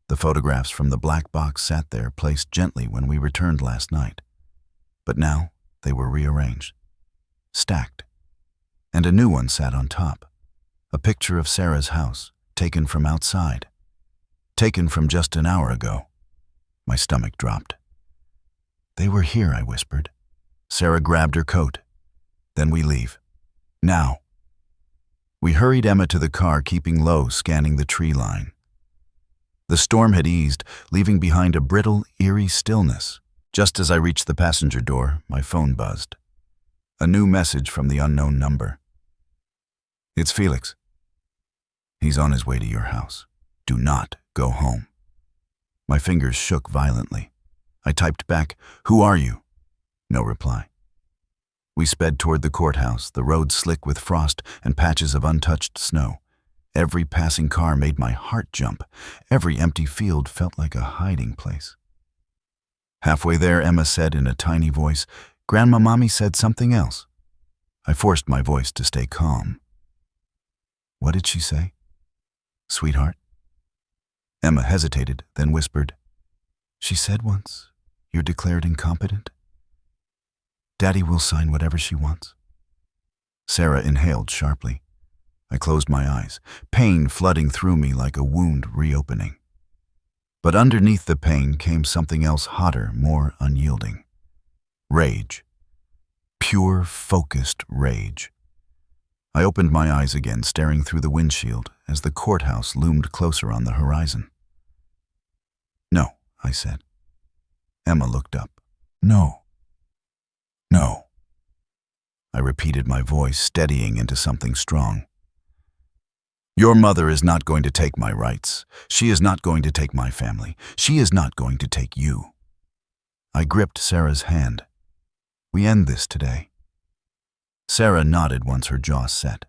The photographs from the black box sat there, placed gently when we returned last night. But now they were rearranged, stacked, and a new one sat on top. A picture of Sarah's house, taken from outside. Taken from just an hour ago. My stomach dropped. "They were here," I whispered. Sarah grabbed her coat. "Then we leave. Now." We hurried Emma to the car, keeping low, scanning the tree line. The storm had eased, leaving behind a brittle, eerie stillness. Just as I reached the passenger door, my phone buzzed. A new message from the unknown number. "It's Felix. He's on his way to your house. Do not go home." My fingers shook violently. I typed back, "Who are you?" No reply. We sped toward the courthouse, the road slick with frost and patches of untouched snow. Every passing car made my heart jump. Every empty field felt like a hiding place. Halfway there, Emma said in a tiny voice, "Grandma, Mommy said something else." I forced my voice to stay calm. "What did she say?" "Sweetheart?" Emma hesitated, then whispered, "She said once, you're declared incompetent. Daddy will sign whatever she wants." Sarah inhaled sharply. I closed my eyes, pain flooding through me like a wound reopening. But underneath the pain came something else hotter, more unyielding. Rage. Pure, focused rage. I opened my eyes again, staring through the windshield as the courthouse loomed closer on the horizon. "No," I said. Emma looked up. "No. No." I repeated my voice, steadying into something strong. "Your mother is not going to take my rights. She is not going to take my family. She is not going to take you." I gripped Sarah's hand. "We end this today." Sarah nodded once her jaw set.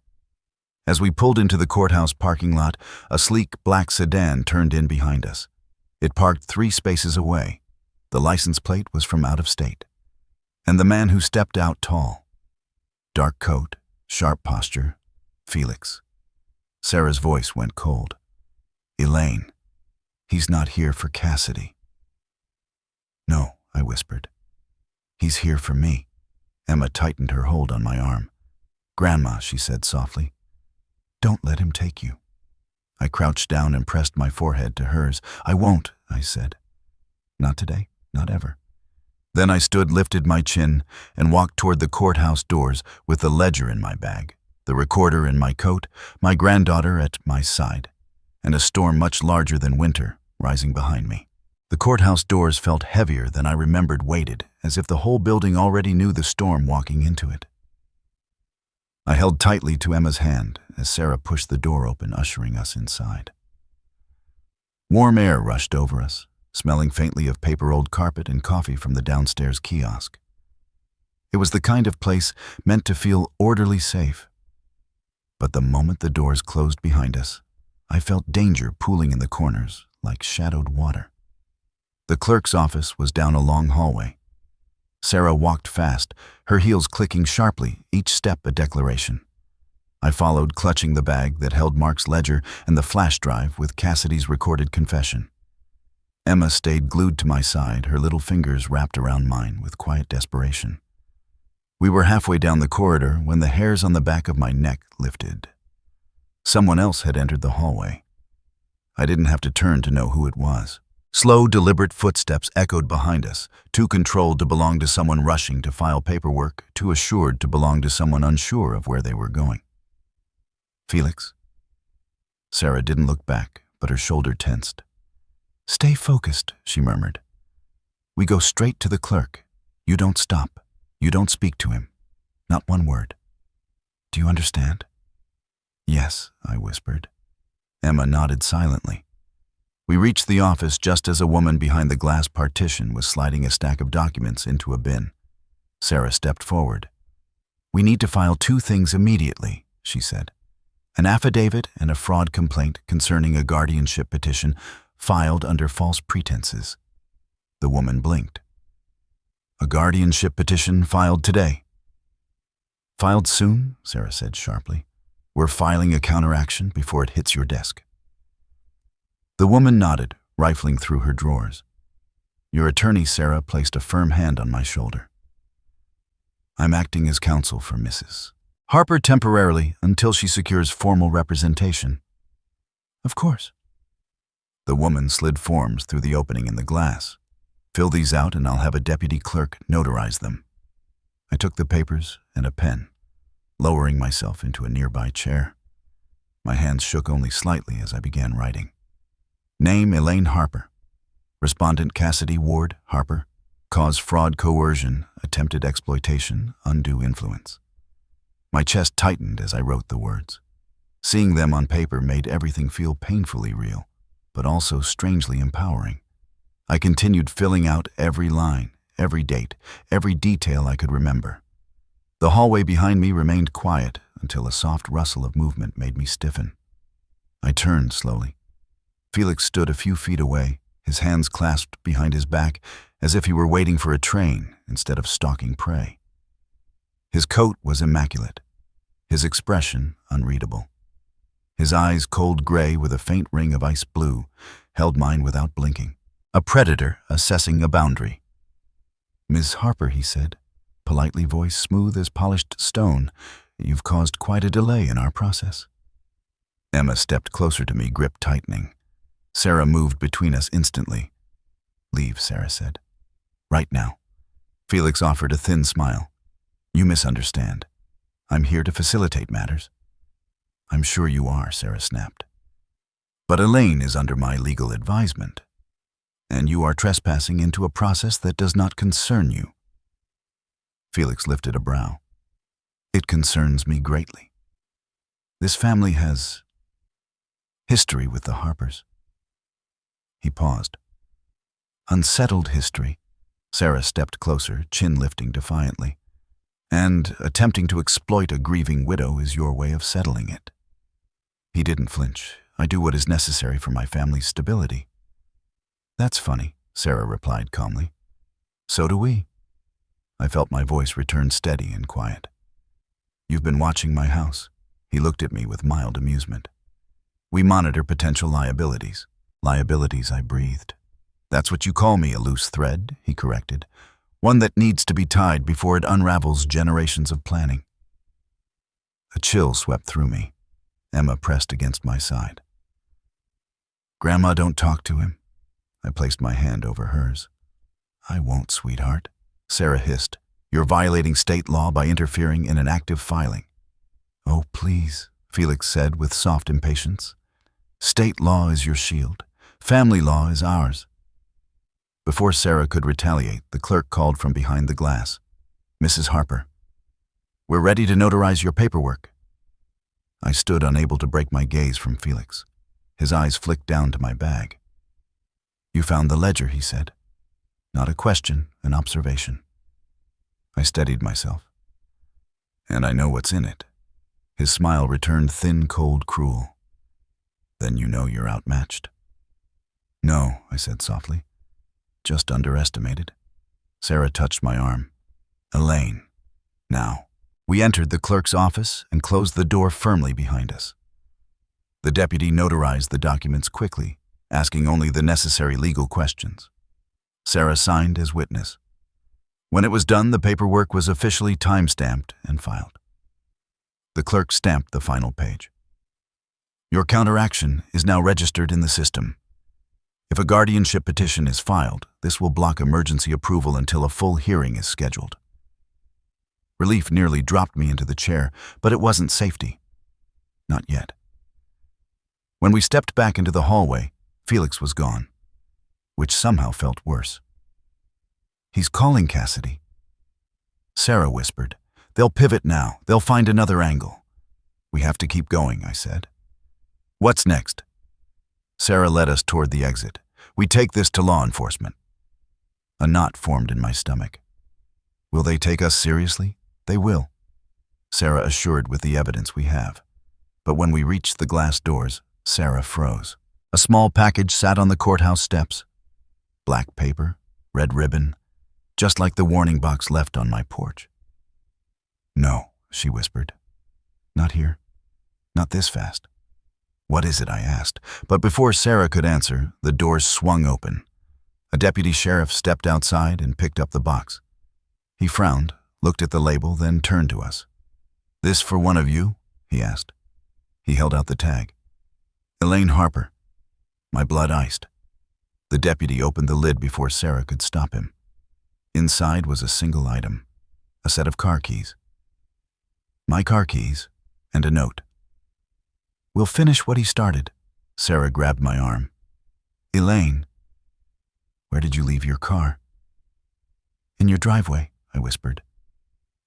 As we pulled into the courthouse parking lot, a sleek black sedan turned in behind us. It parked 3 spaces away. The license plate was from out of state. And the man who stepped out tall. Dark coat, sharp posture, Felix. Sarah's voice went cold. "Elaine, he's not here for Cassidy." "No," I whispered. "He's here for me." Emma tightened her hold on my arm. "Grandma," she said softly, "don't let him take you." I crouched down and pressed my forehead to hers. "I won't," I said. "Not today, not ever." Then I stood, lifted my chin, and walked toward the courthouse doors with the ledger in my bag. the recorder in my coat, my granddaughter at my side, and a storm much larger than winter rising behind me. The courthouse doors felt heavier than I remembered weighted, as if the whole building already knew the storm walking into it. I held tightly to Emma's hand as Sarah pushed the door open, ushering us inside. Warm air rushed over us, smelling faintly of paper-rolled carpet and coffee from the downstairs kiosk. It was the kind of place meant to feel orderly safe. But the moment the doors closed behind us, I felt danger pooling in the corners like shadowed water. The clerk's office was down a long hallway. Sarah walked fast, her heels clicking sharply, each step a declaration. I followed, clutching the bag that held Mark's ledger and the flash drive with Cassidy's recorded confession. Emma stayed glued to my side, her little fingers wrapped around mine with quiet desperation. We were halfway down the corridor when the hairs on the back of my neck lifted. Someone else had entered the hallway. I didn't have to turn to know who it was. Slow, deliberate footsteps echoed behind us, too controlled to belong to someone rushing to file paperwork, too assured to belong to someone unsure of where they were going. Felix? Sarah didn't look back, but her shoulder tensed. "Stay focused," she murmured. "We go straight to the clerk. You don't stop. You don't speak to him. Not one word. Do you understand?" "Yes," I whispered. Emma nodded silently. We reached the office just as a woman behind the glass partition was sliding a stack of documents into a bin. Sarah stepped forward. "We need to file 2 things immediately," she said. "An affidavit and a fraud complaint concerning a guardianship petition filed under false pretenses." The woman blinked. "A guardianship petition filed today." "Filed soon," Sarah said sharply. "We're filing a counteraction before it hits your desk." The woman nodded, rifling through her drawers. Your attorney, Sarah, placed a firm hand on my shoulder. "I'm acting as counsel for Mrs. Harper temporarily until she secures formal representation." "Of course." The woman slid forms through the opening in the glass. "Fill these out and I'll have a deputy clerk notarize them." I took the papers and a pen, lowering myself into a nearby chair. My hands shook only slightly as I began writing. Name Elaine Harper. Respondent Cassidy Ward Harper. Cause fraud, coercion, attempted exploitation, undue influence. My chest tightened as I wrote the words. Seeing them on paper made everything feel painfully real, but also strangely empowering. I continued filling out every line, every date, every detail I could remember. The hallway behind me remained quiet until a soft rustle of movement made me stiffen. I turned slowly. Felix stood a few feet away, his hands clasped behind his back, as if he were waiting for a train instead of stalking prey. His coat was immaculate, his expression unreadable. His eyes, cold gray with a faint ring of ice blue, held mine without blinking. A predator assessing a boundary. "Ms. Harper," he said, politely, voice smooth as polished stone, "you've caused quite a delay in our process." Emma stepped closer to me, grip tightening. Sarah moved between us instantly. "Leave," Sarah said. "Right now." Felix offered a thin smile. "You misunderstand. I'm here to facilitate matters." "I'm sure you are," Sarah snapped. "But Elaine is under my legal advisement, and you are trespassing into a process that does not concern you." Felix lifted a brow. "It concerns me greatly. This family has history with the Harpers." He paused. "Unsettled history." Sarah stepped closer, chin lifting defiantly. "And attempting to exploit a grieving widow is your way of settling it." He didn't flinch. "I do what is necessary for my family's stability." "That's funny," Sarah replied calmly. "So do we." I felt my voice return steady and quiet. "You've been watching my house." He looked at me with mild amusement. "We monitor potential liabilities." "Liabilities," I breathed. "That's what you call me, a loose thread," he corrected. "One that needs to be tied before it unravels generations of planning." A chill swept through me. Emma pressed against my side. "Grandma, don't talk to him." I placed my hand over hers. "I won't, sweetheart," Sarah hissed. "You're violating state law by interfering in an active filing." "Oh, please," Felix said with soft impatience. "State law is your shield. Family law is ours." Before Sarah could retaliate, the clerk called from behind the glass. "Mrs. Harper, we're ready to notarize your paperwork." I stood unable to break my gaze from Felix. His eyes flicked down to my bag. "You found the ledger," he said. Not a question, an observation. I steadied myself. "And I know what's in it." His smile returned thin, cold, cruel. "Then you know you're outmatched." "No," I said softly. "Just underestimated." Sarah touched my arm. "Elaine, now." We entered the clerk's office and closed the door firmly behind us. The deputy notarized the documents quickly, asking only the necessary legal questions. Sarah signed as witness. When it was done, the paperwork was officially time-stamped and filed. The clerk stamped the final page. "Your counteraction is now registered in the system. If a guardianship petition is filed, this will block emergency approval until a full hearing is scheduled." Relief nearly dropped me into the chair, but it wasn't safety. Not yet. When we stepped back into the hallway, Felix was gone, which somehow felt worse. "He's calling Cassidy." Sarah whispered, "They'll pivot now. They'll find another angle." "We have to keep going," I said. "What's next?" Sarah led us toward the exit. "We take this to law enforcement." A knot formed in my stomach. Will they take us seriously? They will, Sarah assured with the evidence we have. But when we reached the glass doors, Sarah froze. A small package sat on the courthouse steps. Black paper, red ribbon, just like the warning box left on my porch. "No," she whispered. "Not here. Not this fast." "What is it?" I asked. But before Sarah could answer, the doors swung open. A deputy sheriff stepped outside and picked up the box. He frowned, looked at the label, then turned to us. "This for one of you?" he asked. He held out the tag. "Elaine Harper." My blood iced. The deputy opened the lid before Sarah could stop him. Inside was a single item, a set of car keys. My car keys and a note. "We'll finish what he started." Sarah grabbed my arm. "Elaine, where did you leave your car?" "In your driveway," I whispered.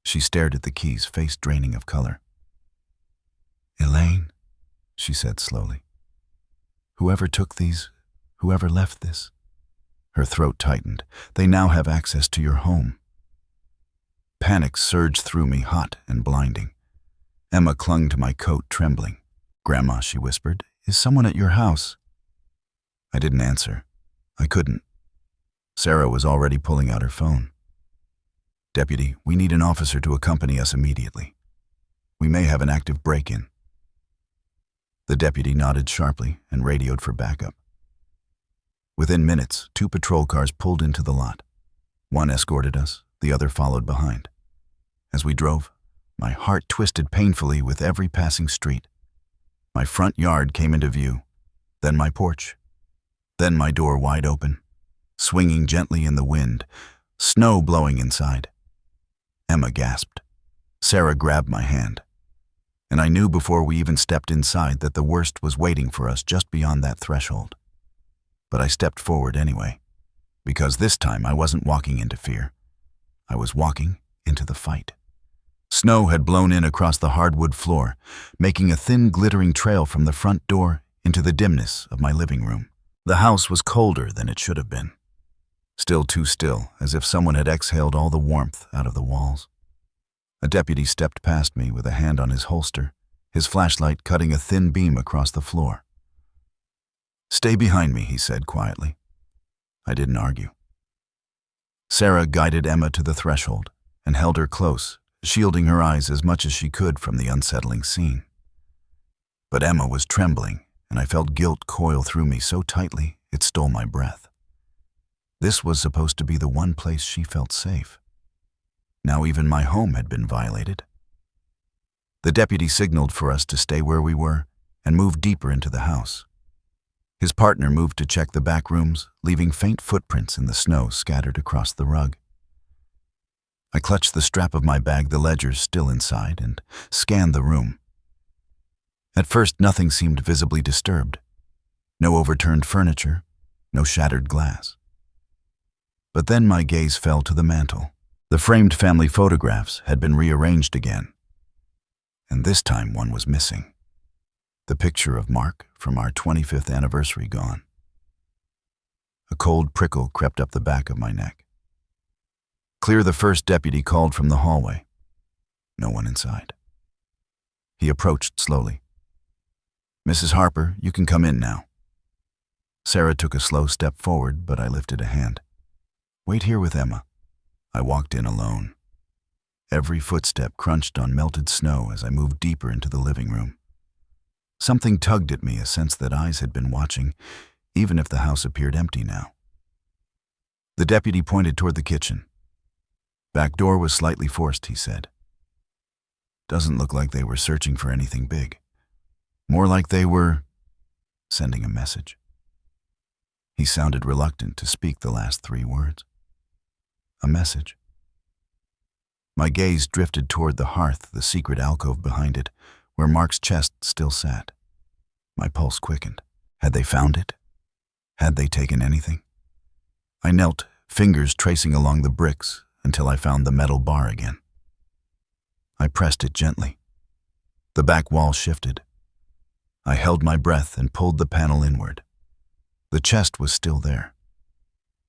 She stared at the keys, face draining of color. "Elaine," she said slowly. "Whoever took these, whoever left this." Her throat tightened. "They now have access to your home." Panic surged through me, hot and blinding. Emma clung to my coat, trembling. "Grandma," she whispered, "is someone at your house?" I didn't answer. I couldn't. Sarah was already pulling out her phone. "Deputy, we need an officer to accompany us immediately. We may have an active break-in." The deputy nodded sharply and radioed for backup. Within minutes, 2 patrol cars pulled into the lot. One escorted us, the other followed behind. As we drove, my heart twisted painfully with every passing street. My front yard came into view, then my porch, then my door wide open, swinging gently in the wind, snow blowing inside. Emma gasped. Sarah grabbed my hand. And I knew before we even stepped inside that the worst was waiting for us just beyond that threshold. But I stepped forward anyway, because this time I wasn't walking into fear. I was walking into the fight. Snow had blown in across the hardwood floor, making a thin, glittering trail from the front door into the dimness of my living room. The house was colder than it should have been. Still too still, as if someone had exhaled all the warmth out of the walls. A deputy stepped past me with a hand on his holster, his flashlight cutting a thin beam across the floor. "Stay behind me," he said quietly. I didn't argue. Sarah guided Emma to the threshold and held her close, shielding her eyes as much as she could from the unsettling scene. But Emma was trembling, and I felt guilt coil through me so tightly it stole my breath. This was supposed to be the one place she felt safe. Now even my home had been violated. The deputy signaled for us to stay where we were and moved deeper into the house. His partner moved to check the back rooms, leaving faint footprints in the snow scattered across the rug. I clutched the strap of my bag, the ledgers still inside, and scanned the room, At first, nothing seemed visibly disturbed. No overturned furniture, no shattered glass. But then my gaze fell to the mantel. The framed family photographs had been rearranged again. And this time one was missing. The picture of Mark from our 25th anniversary gone. A cold prickle crept up the back of my neck. Clear, the first deputy called from the hallway. No one inside. He approached slowly. "Mrs. Harper, you can come in now." Sarah took a slow step forward, but I lifted a hand. "Wait here with Emma." I walked in alone. Every footstep crunched on melted snow as I moved deeper into the living room. Something tugged at me, a sense that eyes had been watching, even if the house appeared empty now. The deputy pointed toward the kitchen. "Back door was slightly forced," he said. "Doesn't look like they were searching for anything big. More like they were sending a message." He sounded reluctant to speak the last 3 words. A message. My gaze drifted toward the hearth, the secret alcove behind it, where Mark's chest still sat. My pulse quickened. Had they found it? Had they taken anything? I knelt, fingers tracing along the bricks, until I found the metal bar again. I pressed it gently. The back wall shifted. I held my breath and pulled the panel inward. The chest was still there.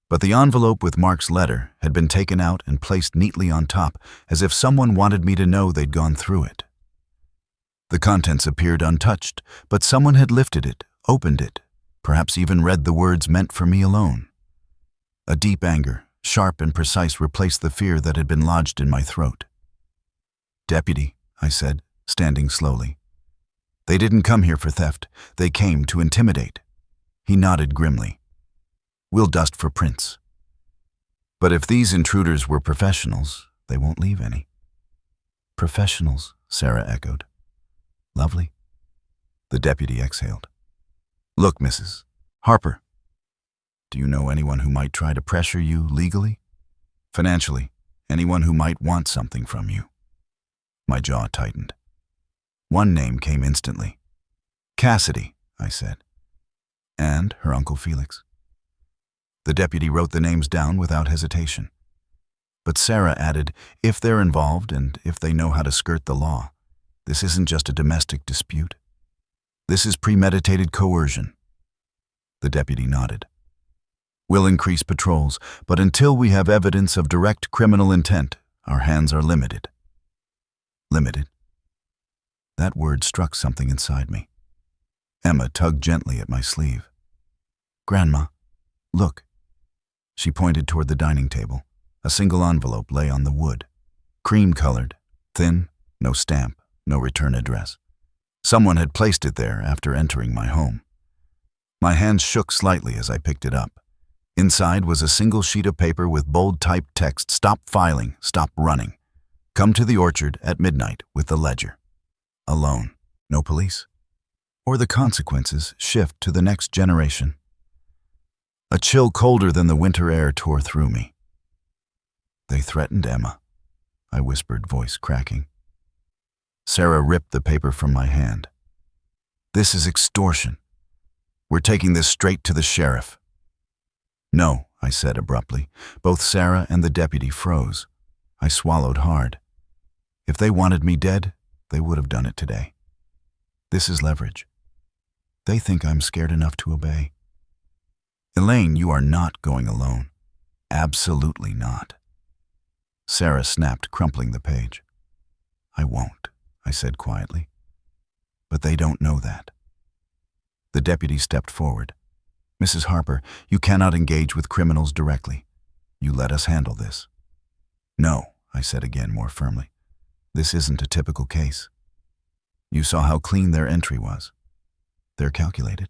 But the envelope with Mark's letter had been taken out and placed neatly on top, as if someone wanted me to know they'd gone through it. The contents appeared untouched, but someone had lifted it, opened it, perhaps even read the words meant for me alone. A deep anger, sharp and precise, replaced the fear that had been lodged in my throat. "Deputy," I said, standing slowly. "They didn't come here for theft. They came to intimidate." He nodded grimly. "We'll dust for prints." But if these intruders were professionals, they won't leave any. "Professionals," Sarah echoed. "Lovely." The deputy exhaled. "Look, Mrs. Harper, do you know anyone who might try to pressure you legally? Financially, anyone who might want something from you?" My jaw tightened. One name came instantly. "Cassidy," I said. "And her Uncle Felix." The deputy wrote the names down without hesitation. But Sarah added, "If they're involved and if they know how to skirt the law, this isn't just a domestic dispute. This is premeditated coercion." The deputy nodded. "We'll increase patrols, but until we have evidence of direct criminal intent, our hands are limited." Limited? That word struck something inside me. Emma tugged gently at my sleeve. "Grandma, look." She pointed toward the dining table. A single envelope lay on the wood. Cream-colored, thin, no stamp, no return address. Someone had placed it there after entering my home. My hands shook slightly as I picked it up. Inside was a single sheet of paper with bold-typed text: "Stop filing, stop running. Come to the orchard at midnight with the ledger." Alone, no police. Or the consequences shift to the next generation. A chill colder than the winter air tore through me. "They threatened Emma," I whispered, voice cracking. Sarah ripped the paper from my hand. "This is extortion. We're taking this straight to the sheriff." "No," I said abruptly. Both Sarah and the deputy froze. I swallowed hard. If they wanted me dead, they would have done it today. This is leverage. They think I'm scared enough to obey. "Elaine, you are not going alone. Absolutely not." Sarah snapped, crumpling the page. "I won't," I said quietly. "But they don't know that." The deputy stepped forward. "Mrs. Harper, you cannot engage with criminals directly. You let us handle this." "No," I said again, more firmly. "This isn't a typical case. You saw how clean their entry was. They're calculated.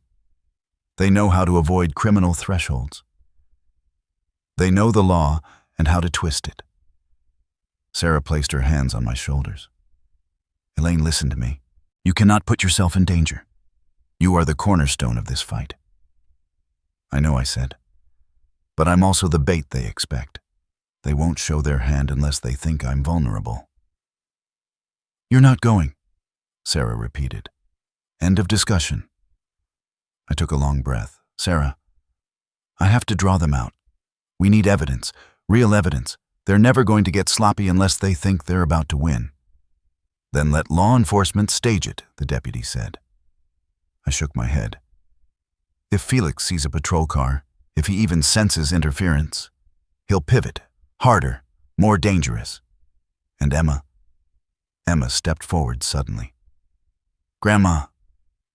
They know how to avoid criminal thresholds. They know the law and how to twist it." Sarah placed her hands on my shoulders. "Elaine, listen to me. You cannot put yourself in danger. You are the cornerstone of this fight." "I know," I said. "But I'm also the bait they expect. They won't show their hand unless they think I'm vulnerable." "You're not going," Sarah repeated. End of discussion. I took a long breath. Sarah, I have to draw them out. We need evidence, real evidence. They're never going to get sloppy unless they think they're about to win. Then let law enforcement stage it, the deputy said. I shook my head. If Felix sees a patrol car, if he even senses interference, he'll pivot, harder, more dangerous. And Emma stepped forward suddenly. Grandma,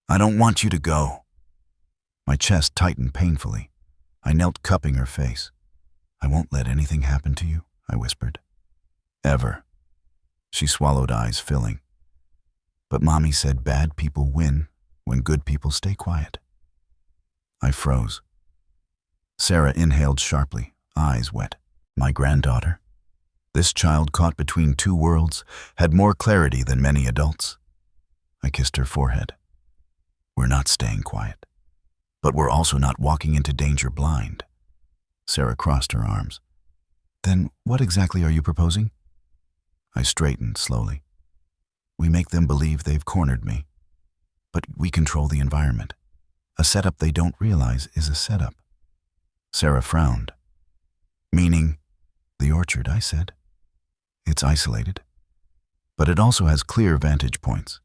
I don't want you to go. My chest tightened painfully. I knelt cupping her face. I won't let anything happen to you, I whispered. Ever. She swallowed, eyes filling. But Mommy said bad people win when good people stay quiet. I froze. Sarah inhaled sharply, eyes wet. My granddaughter. This child caught between two worlds had more clarity than many adults. I kissed her forehead. We're not staying quiet, but we're also not walking into danger blind. Sarah crossed her arms. Then what exactly are you proposing? I straightened slowly. We make them believe they've cornered me, but we control the environment. A setup they don't realize is a setup. Sarah frowned. Meaning, the orchard, I said. It's isolated, but it also has clear vantage points.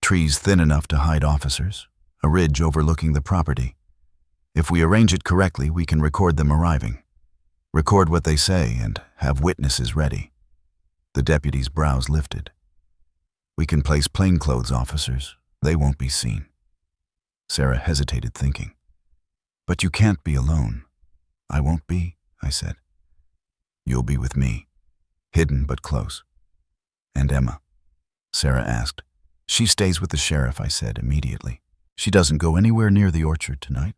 Trees thin enough to hide officers, a ridge overlooking the property. If we arrange it correctly, we can record them arriving. Record what they say and have witnesses ready. The deputy's brows lifted. We can place plainclothes officers. They won't be seen. Sarah hesitated, thinking. But you can't be alone. I won't be, I said. You'll be with me, hidden but close. And Emma? Sarah asked. She stays with the sheriff, I said immediately. She doesn't go anywhere near the orchard tonight.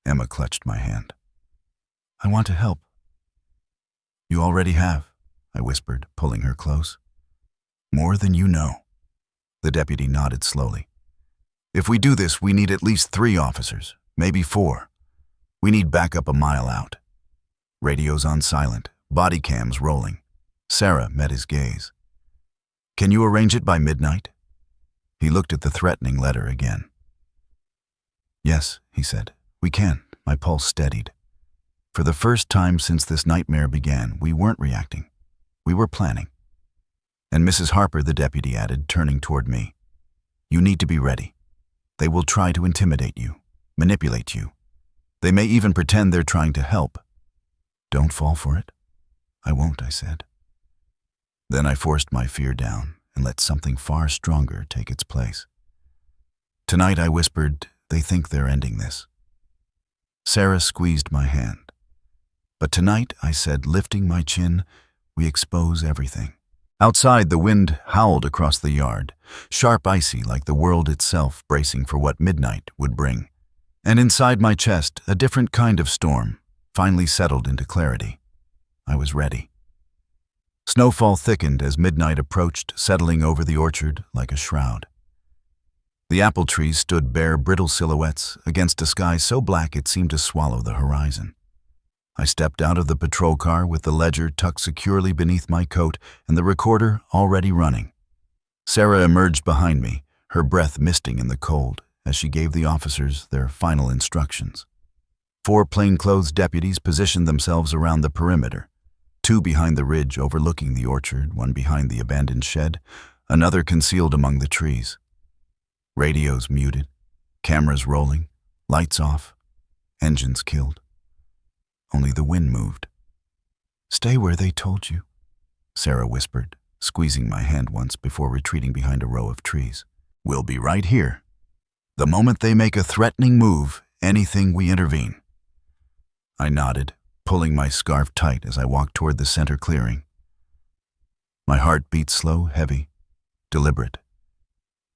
Emma clutched my hand. I want to help. You already have, I whispered, pulling her close. More than you know. The deputy nodded slowly. If we do this, we need at least 3 officers, maybe 4. We need backup a mile out. Radios on silent, body cams rolling. Sarah met his gaze. Can you arrange it by midnight? He looked at the threatening letter again. Yes, he said. We can. My pulse steadied. For the first time since this nightmare began, we weren't reacting. We were planning. And Mrs. Harper, the deputy added, turning toward me. You need to be ready. They will try to intimidate you, manipulate you. They may even pretend they're trying to help. Don't fall for it. I won't, I said. Then I forced my fear down and let something far stronger take its place. Tonight, I whispered, they think they're ending this. Sarah squeezed my hand. But tonight, I said, lifting my chin, we expose everything. Outside, the wind howled across the yard, sharp, icy, like the world itself bracing for what midnight would bring. And inside my chest, a different kind of storm finally settled into clarity. I was ready. Snowfall thickened as midnight approached, settling over the orchard like a shroud. The apple trees stood bare, brittle silhouettes against a sky so black it seemed to swallow the horizon. I stepped out of the patrol car with the ledger tucked securely beneath my coat and the recorder already running. Sarah emerged behind me, her breath misting in the cold as she gave the officers their final instructions. 4 plainclothes deputies positioned themselves around the perimeter, 2 behind the ridge overlooking the orchard, 1 behind the abandoned shed, another concealed among the trees. Radios muted, cameras rolling, lights off, engines killed. Only the wind moved. Stay where they told you, Sarah whispered, squeezing my hand once before retreating behind a row of trees. We'll be right here. The moment they make a threatening move, anything we intervene. I nodded, pulling my scarf tight as I walked toward the center clearing. My heart beat slow, heavy, deliberate.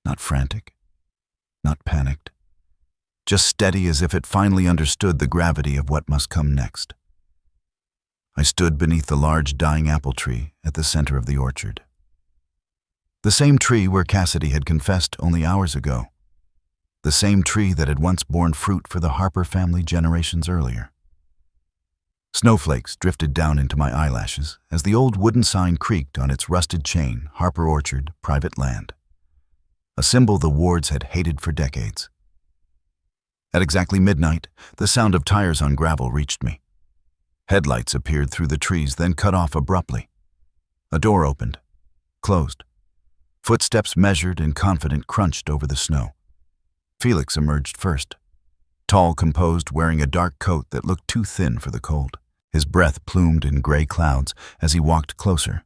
Not frantic, not panicked. Just steady as if it finally understood the gravity of what must come next. I stood beneath the large dying apple tree at the center of the orchard. The same tree where Cassidy had confessed only hours ago. The same tree that had once borne fruit for the Harper family generations earlier. Snowflakes drifted down into my eyelashes as the old wooden sign creaked on its rusted chain, Harper Orchard, private land. a symbol the Wards had hated for decades. At exactly midnight, the sound of tires on gravel reached me. Headlights appeared through the trees, then cut off abruptly. A door opened, closed. Footsteps measured and confident crunched over the snow. Felix emerged first. Tall, composed, wearing a dark coat that looked too thin for the cold. His breath plumed in gray clouds as he walked closer.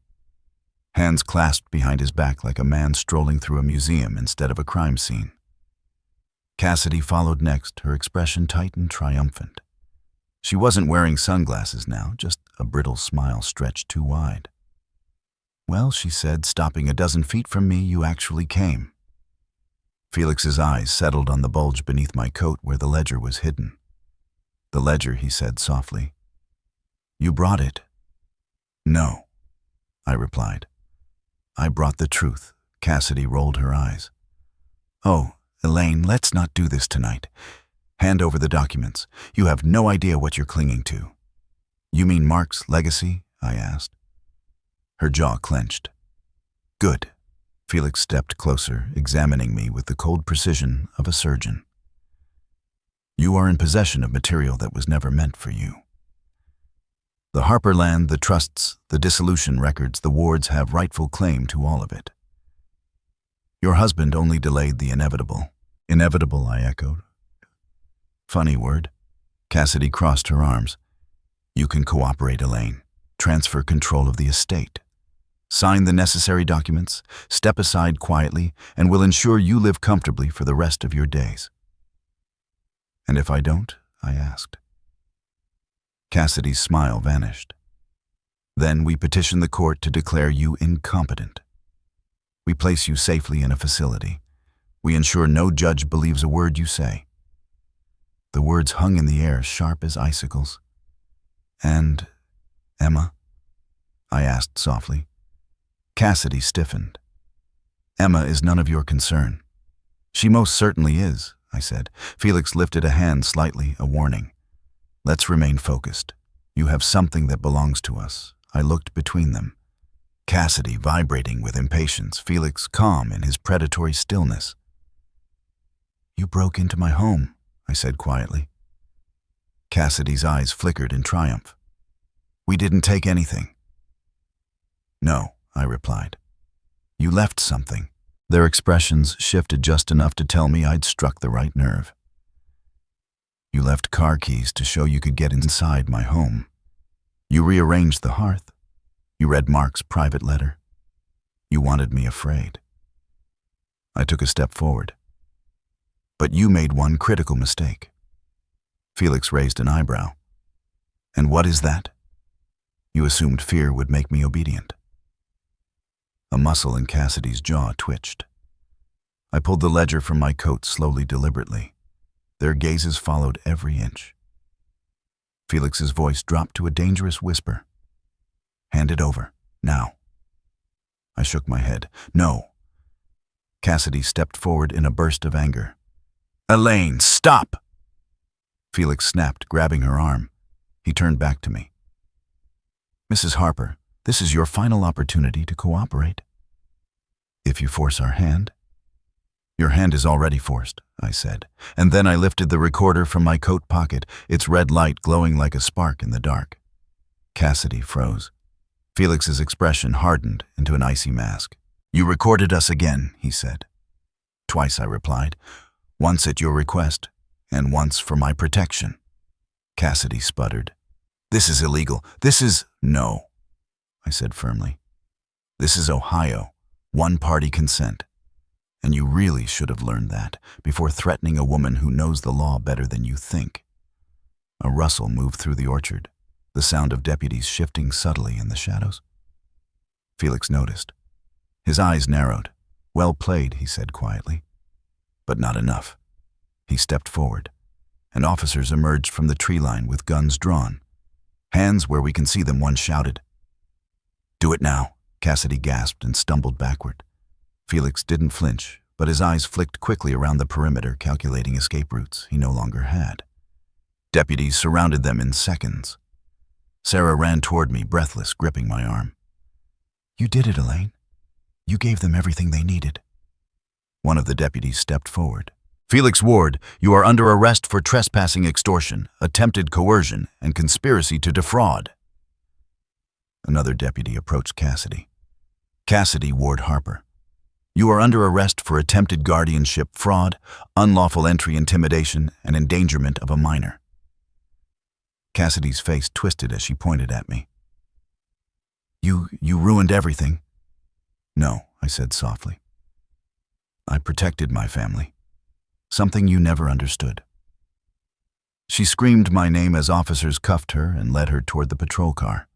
Hands clasped behind his back like a man strolling through a museum instead of a crime scene. Cassidy followed next, her expression tight and triumphant. She wasn't wearing sunglasses now, just a brittle smile stretched too wide. "Well," she said, stopping a dozen feet from me, "you actually came." Felix's eyes settled on the bulge beneath my coat where the ledger was hidden. "The ledger," he said softly. "You brought it." "No," I replied. "I brought the truth." Cassidy rolled her eyes. "Oh, Elaine, let's not do this tonight. Hand over the documents. You have no idea what you're clinging to." "You mean Mark's legacy?" I asked. Her jaw clenched. "Good." Felix stepped closer, examining me with the cold precision of a surgeon. "You are in possession of material that was never meant for you. The Harper land, the trusts, the dissolution records, the Wards have rightful claim to all of it. Your husband only delayed the inevitable." "Inevitable," I echoed. "Funny word." Cassidy crossed her arms. "You can cooperate, Elaine. Transfer control of the estate. Sign the necessary documents, step aside quietly, and we'll ensure you live comfortably for the rest of your days." "And if I don't?" I asked. Cassidy's smile vanished. "Then we petition the court to declare you incompetent. We place you safely in a facility. We ensure no judge believes a word you say." The words hung in the air, sharp as icicles. "And Emma?" I asked softly. Cassidy stiffened. "Emma is none of your concern." "She most certainly is," I said. Felix lifted a hand slightly, a warning. "Let's remain focused. You have something that belongs to us." I looked between them. Cassidy vibrating with impatience, Felix calm in his predatory stillness. "You broke into my home," I said quietly. Cassidy's eyes flickered in triumph. "We didn't take anything." "No," I replied. "You left something." Their expressions shifted just enough to tell me I'd struck the right nerve. "You left car keys to show you could get inside my home. You rearranged the hearth. You read Mark's private letter. You wanted me afraid." I took a step forward. "But you made one critical mistake." Felix raised an eyebrow. "And what is that?" "You assumed fear would make me obedient." A muscle in Cassidy's jaw twitched. I pulled the ledger from my coat slowly, deliberately. Their gazes followed every inch. Felix's voice dropped to a dangerous whisper. "Hand it over, now." I shook my head. "No." Cassidy stepped forward in a burst of anger. "Elaine, stop!" Felix snapped, grabbing her arm. He turned back to me. "Mrs. Harper, this is your final opportunity to cooperate. If you force our hand." "Your hand is already forced," I said, and then I lifted the recorder from my coat pocket, its red light glowing like a spark in the dark. Cassidy froze. Felix's expression hardened into an icy mask. "You recorded us again," he said. "Twice," I replied. "Once at your request, and once for my protection." Cassidy sputtered. "This is illegal. This is—" "No," I said firmly. "This is Ohio, one-party consent. And you really should have learned that before threatening a woman who knows the law better than you think." A rustle moved through the orchard, the sound of deputies shifting subtly in the shadows. Felix noticed. His eyes narrowed. "Well played," he said quietly. "But not enough." He stepped forward, and officers emerged from the tree line with guns drawn. "Hands where we can see them," one shouted. "Do it now," Cassidy gasped and stumbled backward. Felix didn't flinch, but his eyes flicked quickly around the perimeter, calculating escape routes he no longer had. Deputies surrounded them in seconds. Sarah ran toward me, breathless, gripping my arm. "You did it, Elaine. You gave them everything they needed." One of the deputies stepped forward. "Felix Ward, you are under arrest for trespassing, extortion, attempted coercion, and conspiracy to defraud." Another deputy approached Cassidy. "Cassidy Ward Harper, you are under arrest for attempted guardianship, fraud, unlawful entry, intimidation, and endangerment of a minor." Cassidy's face twisted as she pointed at me. You ruined everything." "No," I said softly. "I protected my family. Something you never understood." She screamed my name as officers cuffed her and led her toward the patrol car.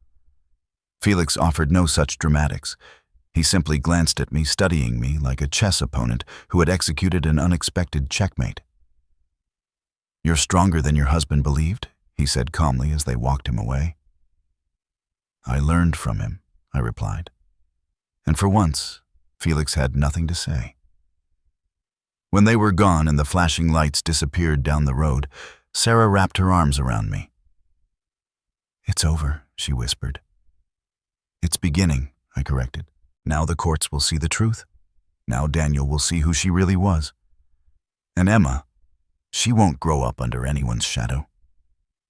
Felix offered no such dramatics. He simply glanced at me, studying me like a chess opponent who had executed an unexpected checkmate. "You're stronger than your husband believed," he said calmly as they walked him away. "I learned from him," I replied. And for once, Felix had nothing to say. When they were gone and the flashing lights disappeared down the road, Sarah wrapped her arms around me. "It's over," she whispered. "It's beginning," I corrected. "Now the courts will see the truth. Now Daniel will see who she really was. And Emma, she won't grow up under anyone's shadow."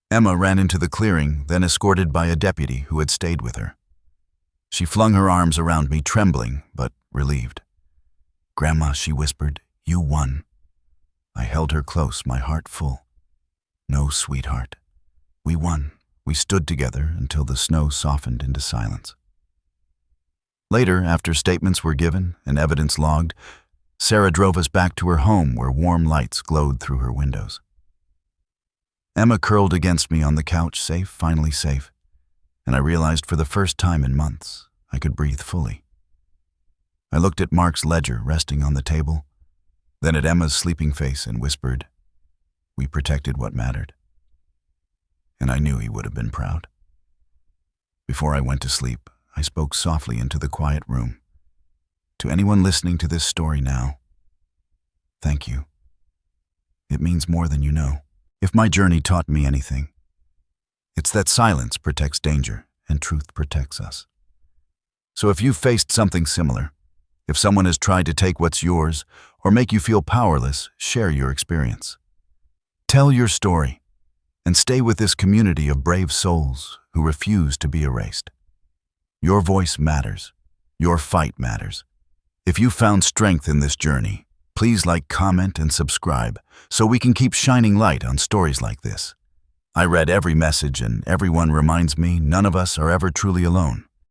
Emma ran into the clearing, then escorted by a deputy who had stayed with her. She flung her arms around me, trembling but relieved. "Grandma," she whispered, "you won." I held her close, my heart full. "No, sweetheart. We won." We stood together until the snow softened into silence. Later, after statements were given and evidence logged, Sarah drove us back to her home where warm lights glowed through her windows. Emma curled against me on the couch, safe, finally safe, and I realized for the first time in months I could breathe fully. I looked at Mark's ledger resting on the table, then at Emma's sleeping face and whispered, "We protected what mattered." And I knew he would have been proud. Before I went to sleep, I spoke softly into the quiet room. To anyone listening to this story now, thank you. It means more than you know. If my journey taught me anything, it's that silence protects danger and truth protects us. So if you've faced something similar, if someone has tried to take what's yours or make you feel powerless, share your experience. Tell your story and stay with this community of brave souls who refuse to be erased. Your voice matters. Your fight matters. If you found strength in this journey, please like, comment, and subscribe so we can keep shining light on stories like this. I read every message and everyone reminds me none of us are ever truly alone.